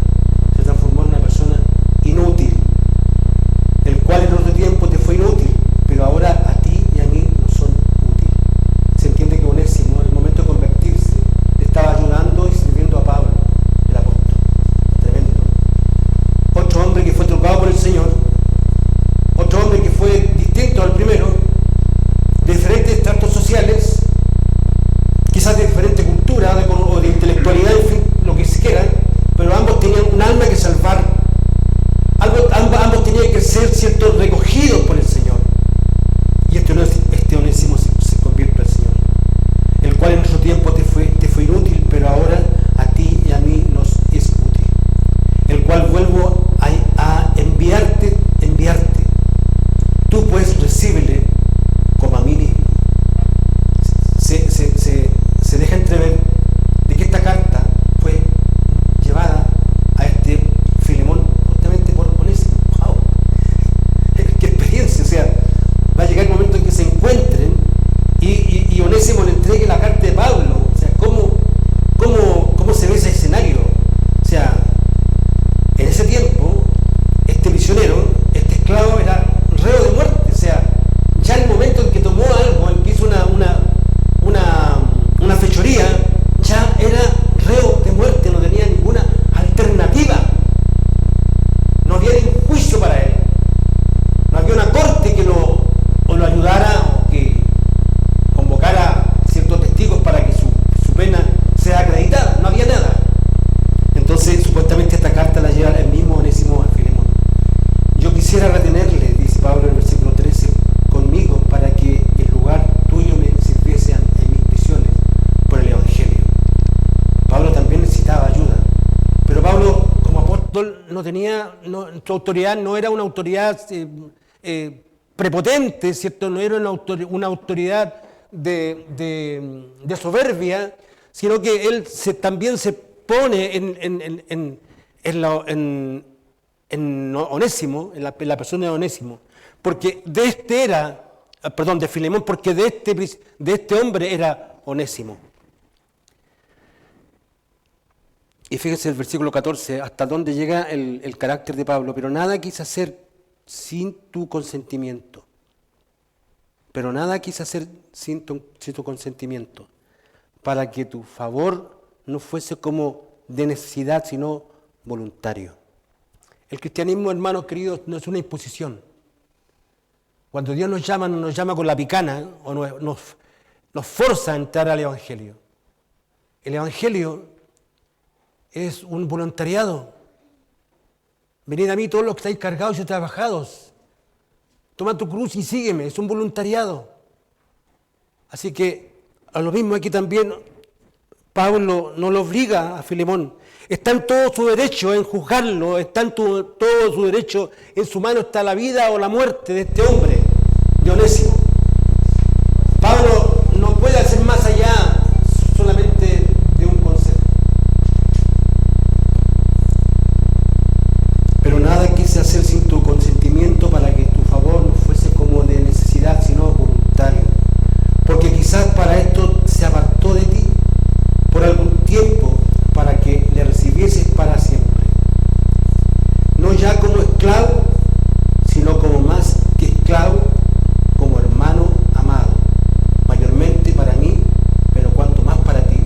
Speaker 3: se transformó en una persona inútil, el cual en otro tiempo te fue inútil, pero ahora a ti y a mí nos son útiles. Se entiende que Onésimo, en el momento de convertirse, le estaba ayudando y sirviendo a Pablo, el apóstol. Tremendo. Otro hombre que fue tocado por el Señor, otro hombre que fue distinto al primero, de diferentes estratos sociales, quizás de diferente cultura o de intelectualidad, en fin, lo que se quiera, pero ambos tenían un alma que salvar. Ambos tenían que ser, ¿cierto?, recogidos por el Señor. Y este Onésimo se convierte al Señor, el cual en nuestro tiempo te fue inútil, pero ahora a ti y a mí nos es útil. El cual vuelvo a enviarte. Tú pues recíbele como a mí mismo. Se deja entrever de que esta carta fue llevada a este Filemón justamente por Onésimo. ¡Wow! ¡Qué experiencia! O sea, va a llegar el momento en que se encuentren y Onésimo le entregue la carta de Pablo. O sea, ¿cómo se ve ese escenario? O sea, en ese tiempo, este prisionero, este esclavo era reo de muerte. O sea, ya el momento en que tomó algo, en que hizo una fechoría, ya era reo de muerte, no tenía ninguna alternativa. No había ningún juicio para él. No había una corte que lo ayudara o que convocara ciertos testigos para que su pena sea acreditada. No había nada. Entonces, supuestamente esta carta la lleva el mismo Onésimo a Filemón. Yo quisiera retenerle, dice Pablo en el versículo 13, conmigo para que en lugar tuyo me sirviese en mis prisiones por el Evangelio. Pablo también necesitaba ayuda, pero Pablo como apóstol su autoridad no era una autoridad prepotente, ¿cierto? No era una autoridad de soberbia, sino que él también se pone en Onésimo, en la persona de Onésimo, porque de Filemón, porque de este hombre era Onésimo. Y fíjense el versículo 14, hasta dónde llega el carácter de Pablo. Pero nada quise hacer sin tu consentimiento. Para que tu favor no fuese como de necesidad, sino voluntario. El cristianismo, hermanos queridos, no es una imposición. Cuando Dios nos llama, no nos llama con la picana o nos forza a entrar al Evangelio. El Evangelio es un voluntariado. Venid a mí todos los que estáis cargados y trabajados. Toma tu cruz y sígueme. Es un voluntariado. Así que a lo mismo aquí también Pablo no lo obliga a Filemón. Está en todo su derecho en juzgarlo, está en todo su derecho, en su mano está la vida o la muerte de este hombre, de Onésimo. Pablo no puede hacer más allá solamente de un consejo. Pero nada quise hacer sin tu consentimiento para que tu favor no fuese como de necesidad, sino voluntario. Porque quizás para esto se apartó de ti por algún tiempo, para que le recibieses para siempre. No ya como esclavo, sino como más que esclavo, como hermano amado, mayormente para mí, pero cuanto más para ti,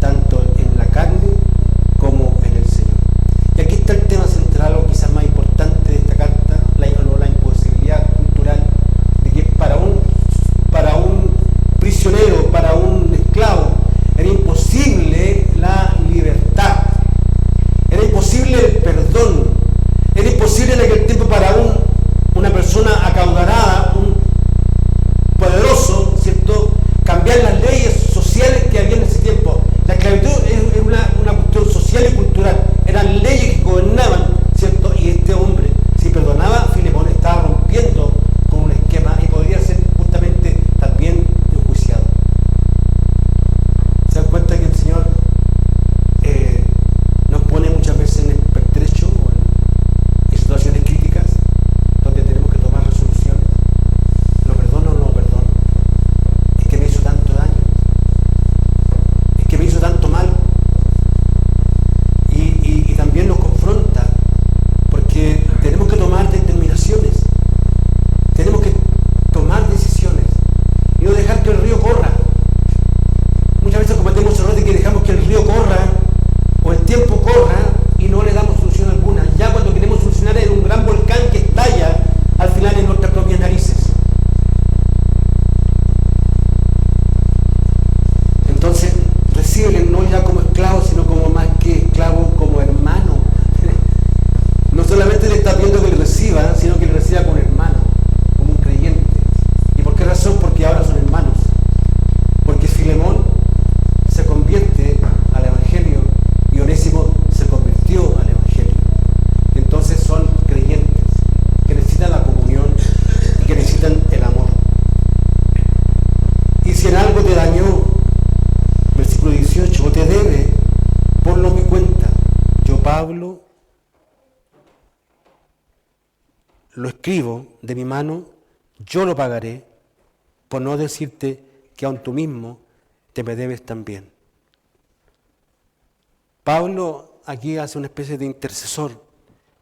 Speaker 3: tanto en la carne como en el Señor. Y aquí está el tema central, o quizás más importante de esta carta, la imposibilidad cultural de que para un prisionero, para un esclavo, era imposible la libertad, era imposible el perdón, era imposible en aquel tiempo para una persona acaudalada, un poderoso, ¿cierto?, cambiar las leyes sociales que había en ese tiempo. La esclavitud es una cuestión social y cultural, eran leyes que gobernaban, ¿cierto? Y este hombre, si perdonaba, Filemón estaba rompiendo con un esquema y podría ser justamente también enjuiciado. ¿Se dan cuenta que el Señor nos pone muchas veces en el pertrecho o en situaciones críticas donde tenemos que tomar resoluciones? ¿Lo perdono o no lo perdono? Es que me hizo tanto daño, es que me hizo tanto mal, y también nos confronta, porque tenemos que tomar determinaciones, tenemos que tomar decisiones y no dejar que el río corra. Muchas veces cometemos errores de que dejamos que el río corra o el tiempo corra y no le damos solución alguna. Ya cuando queremos solucionar es un gran volcán que estalla al final en nuestras propias narices. Entonces, recíbele no ya como esclavo, sino como más que esclavo, como hermano. No solamente le está pidiendo que le reciba, sino que le reciba como hermano, como un creyente. ¿Y por qué razón? Porque ahora son hermanos. Porque Filemón se convierte al Evangelio y Onésimo se convirtió al Evangelio. Y entonces son creyentes que necesitan la comunión y que necesitan el amor. Y si en algo te dañó, versículo 18, o te debe, ponlo en mi cuenta. Yo, Pablo, lo escribo de mi mano, yo lo pagaré, por no decirte que aun tú mismo te me debes también. Pablo aquí hace una especie de intercesor,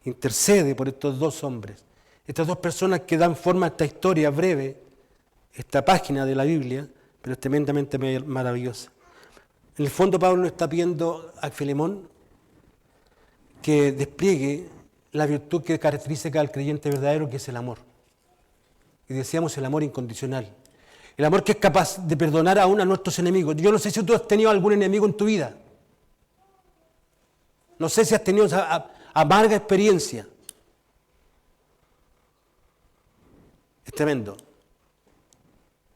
Speaker 3: intercede por estos dos hombres, estas dos personas que dan forma a esta historia breve, esta página de la Biblia, pero es tremendamente maravillosa. En el fondo Pablo está pidiendo a Filemón que despliegue la virtud que caracteriza al creyente verdadero, que es el amor. Y decíamos el amor incondicional. El amor que es capaz de perdonar aún a nuestros enemigos. Yo no sé si tú has tenido algún enemigo en tu vida. No sé si has tenido esa amarga experiencia. Es tremendo.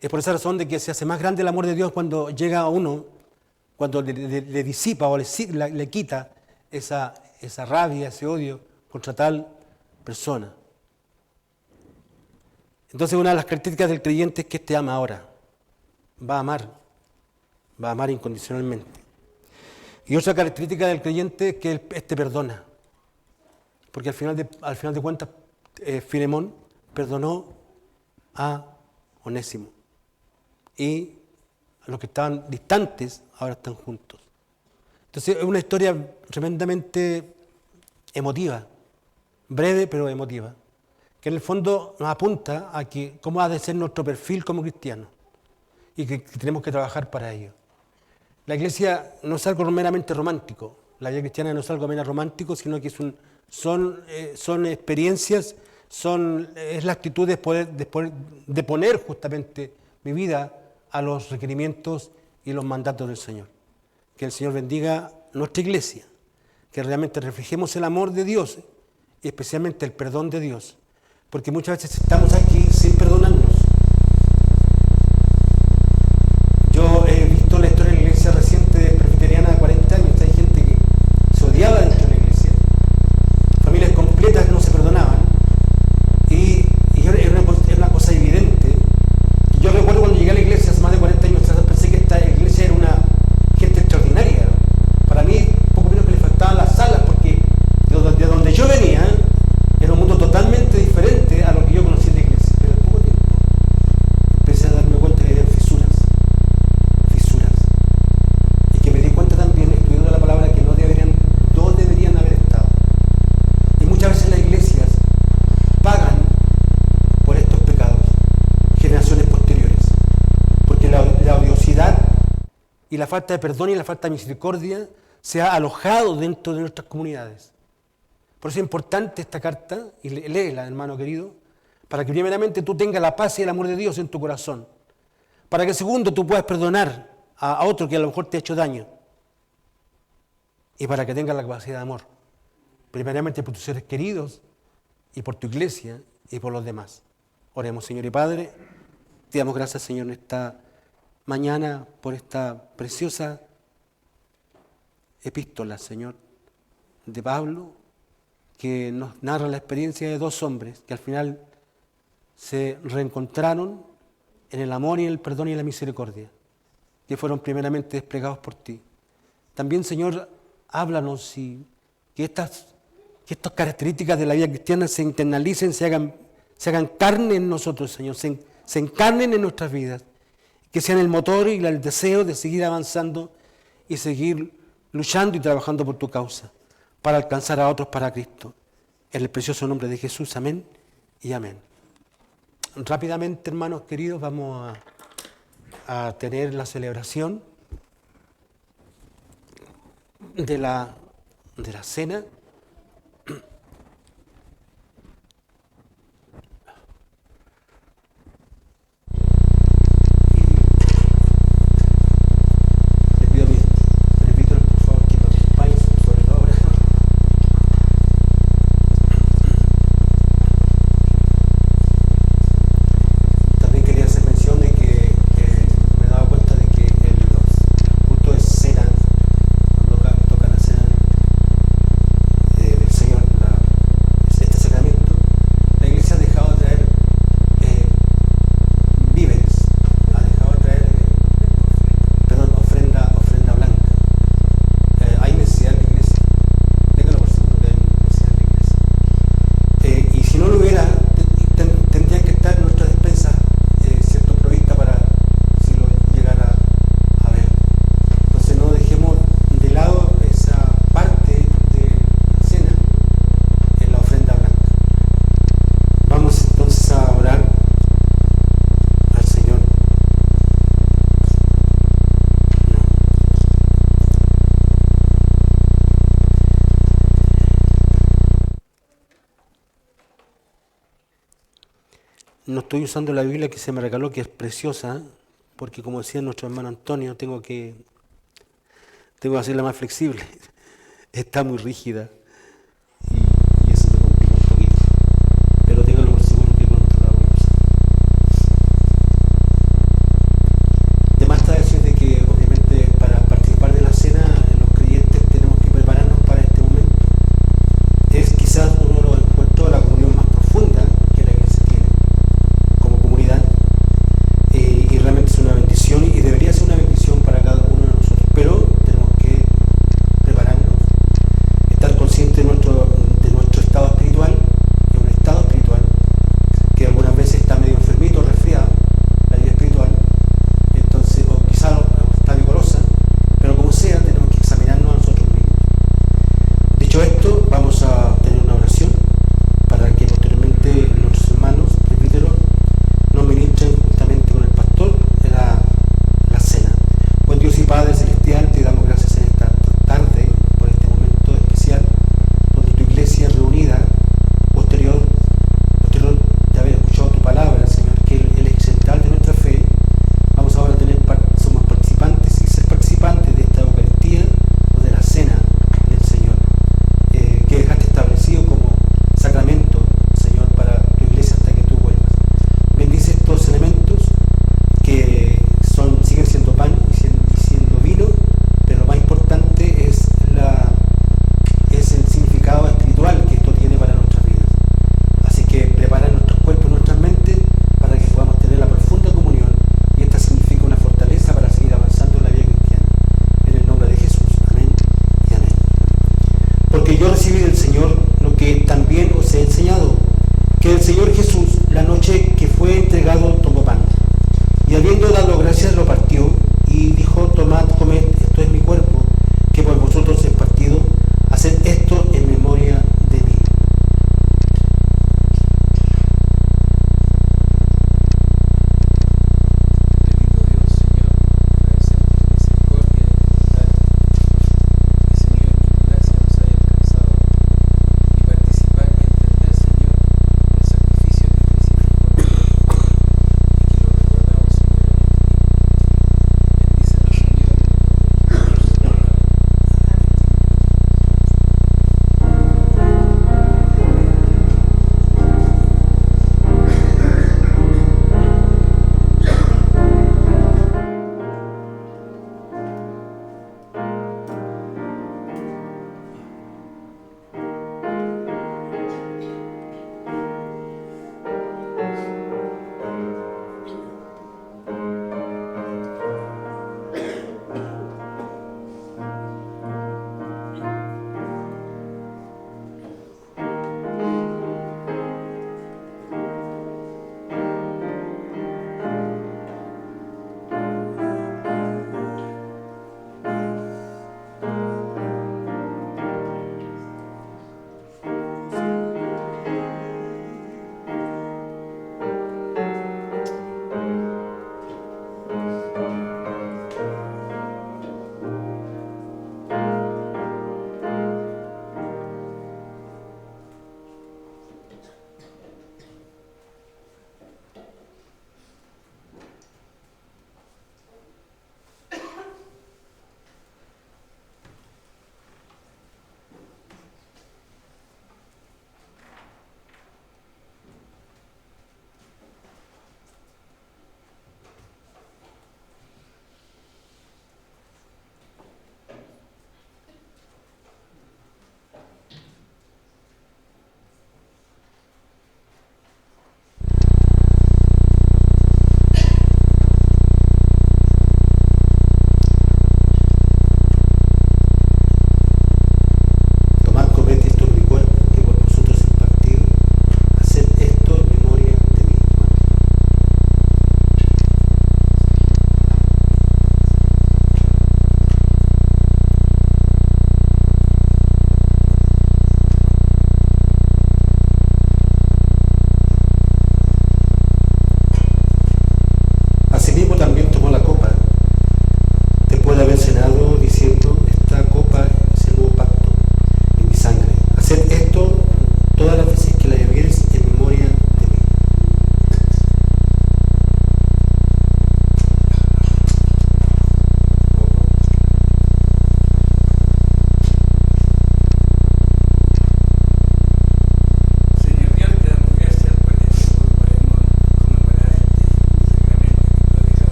Speaker 3: Es por esa razón de que se hace más grande el amor de Dios cuando llega a uno, cuando le disipa o le quita esa rabia, ese odio contra tal persona. Entonces una de las características del creyente es que éste ama ahora. Va a amar incondicionalmente. Y otra característica del creyente es que éste perdona. Porque al final de cuentas, Filemón perdonó a Onésimo. Y los que estaban distantes ahora están juntos. Entonces es una historia tremendamente emotiva, breve pero emotiva, que en el fondo nos apunta a que cómo ha de ser nuestro perfil como cristianos y que tenemos que trabajar para ello. La iglesia no es algo meramente romántico, la vida cristiana no es algo meramente romántico, sino que son experiencias, es la actitud de poner justamente mi vida a los requerimientos y los mandatos del Señor. Que el Señor bendiga nuestra iglesia, que realmente reflejemos el amor de Dios y especialmente el perdón de Dios, porque muchas veces estamos aquí sin perdonarnos. Yo he visto la historia de la iglesia reciente del presbiterio y la falta de perdón y la falta de misericordia se ha alojado dentro de nuestras comunidades. Por eso es importante esta carta, y léela, hermano querido, para que primeramente tú tengas la paz y el amor de Dios en tu corazón. Para que segundo tú puedas perdonar a otro que a lo mejor te ha hecho daño. Y para que tengas la capacidad de amor. Primeramente por tus seres queridos y por tu iglesia y por los demás. Oremos, Señor y Padre. Te damos gracias, Señor, en esta mañana por esta preciosa epístola, Señor, de Pablo, que nos narra la experiencia de dos hombres que al final se reencontraron en el amor y el perdón y la misericordia, que fueron primeramente desplegados por ti. También, Señor, háblanos y que estas características de la vida cristiana se internalicen, se hagan carne en nosotros, Señor, se encarnen en nuestras vidas, que sean el motor y el deseo de seguir avanzando y seguir luchando y trabajando por tu causa, para alcanzar a otros para Cristo. En el precioso nombre de Jesús, amén y amén. Rápidamente, hermanos queridos, vamos a tener la celebración de la cena. No estoy usando la Biblia que se me regaló, que es preciosa, porque como decía nuestro hermano Antonio, tengo que hacerla más flexible. Está muy rígida y eso me complica un poquito. Pero ténganlo por seguro que pronto la voy a usar. Además está decir de que obviamente para participar de la cena los creyentes tenemos que prepararnos para este momento. Es quizás uno de los encuentros de la comunión más profunda que la iglesia tiene como comunidad, y realmente es una bendición y debería ser una bendición para cada uno de nosotros, pero tenemos que prepararnos, estar conscientes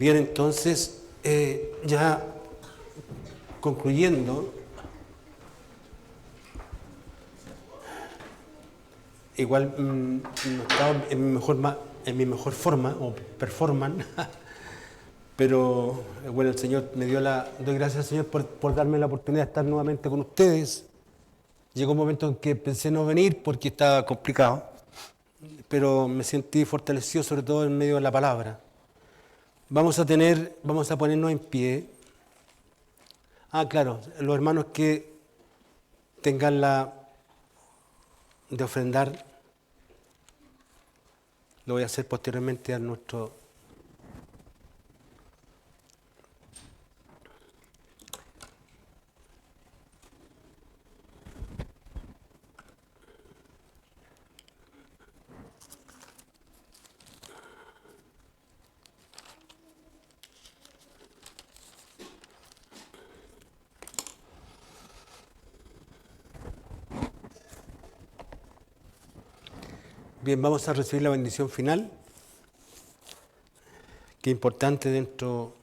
Speaker 3: Bien, entonces, ya concluyendo, igual no estaba en mi mejor forma o performance, pero bueno, el Señor doy gracias al Señor por darme la oportunidad de estar nuevamente con ustedes. Llegó un momento en que pensé no venir porque estaba complicado, pero me sentí fortalecido sobre todo en medio de la palabra. Vamos a ponernos en pie. Claro, los hermanos que tengan de ofrendar, lo voy a hacer posteriormente a nuestro... Bien, vamos a recibir la bendición final, que es importante dentro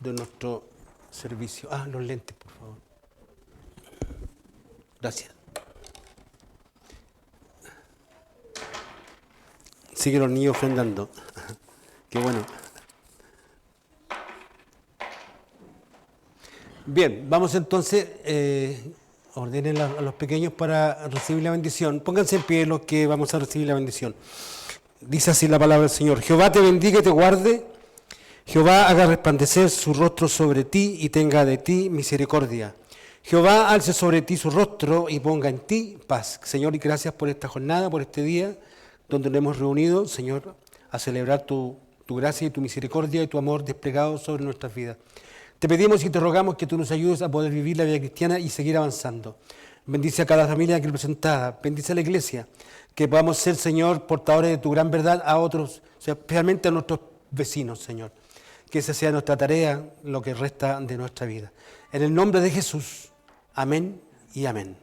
Speaker 3: de nuestro servicio. Los lentes, por favor. Gracias. Siguen los niños ofrendando. Qué bueno. Bien, vamos entonces... ordenen a los pequeños para recibir la bendición. Pónganse en pie los que vamos a recibir la bendición. Dice así la palabra del Señor. Jehová te bendiga y te guarde. Jehová haga resplandecer su rostro sobre ti y tenga de ti misericordia. Jehová alce sobre ti su rostro y ponga en ti paz. Señor, y gracias por esta jornada, por este día donde nos hemos reunido, Señor, a celebrar tu gracia y tu misericordia y tu amor desplegado sobre nuestras vidas. Te pedimos y te rogamos que tú nos ayudes a poder vivir la vida cristiana y seguir avanzando. Bendice a cada familia aquí representada, bendice a la iglesia, que podamos ser, Señor, portadores de tu gran verdad a otros, especialmente a nuestros vecinos, Señor. Que esa sea nuestra tarea, lo que resta de nuestra vida. En el nombre de Jesús, amén y amén.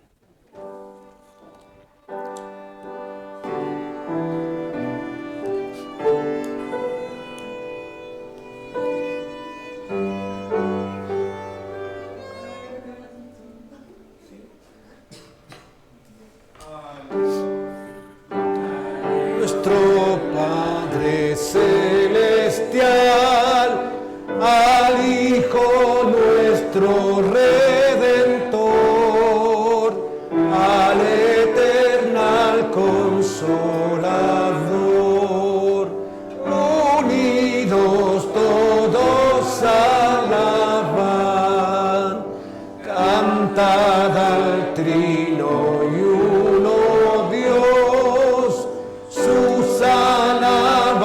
Speaker 3: Nuestro Padre Celestial, al Hijo nuestro Redentor, al eternal Consolador, unidos todos alaban, cantad al Trino y uno Dios, sus alabanzas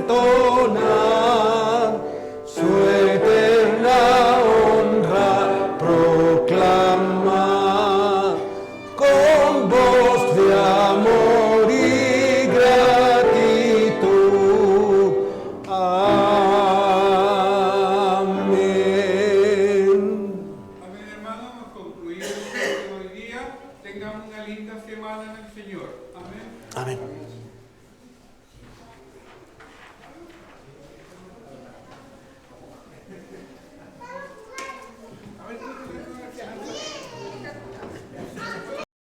Speaker 3: entonar, su eterna honra proclamar, con voz de amor y gratitud. Amén.
Speaker 1: Amén, hermanos, hemos concluido hoy día. Tengamos una linda semana en el Señor. Amén.
Speaker 3: Amén.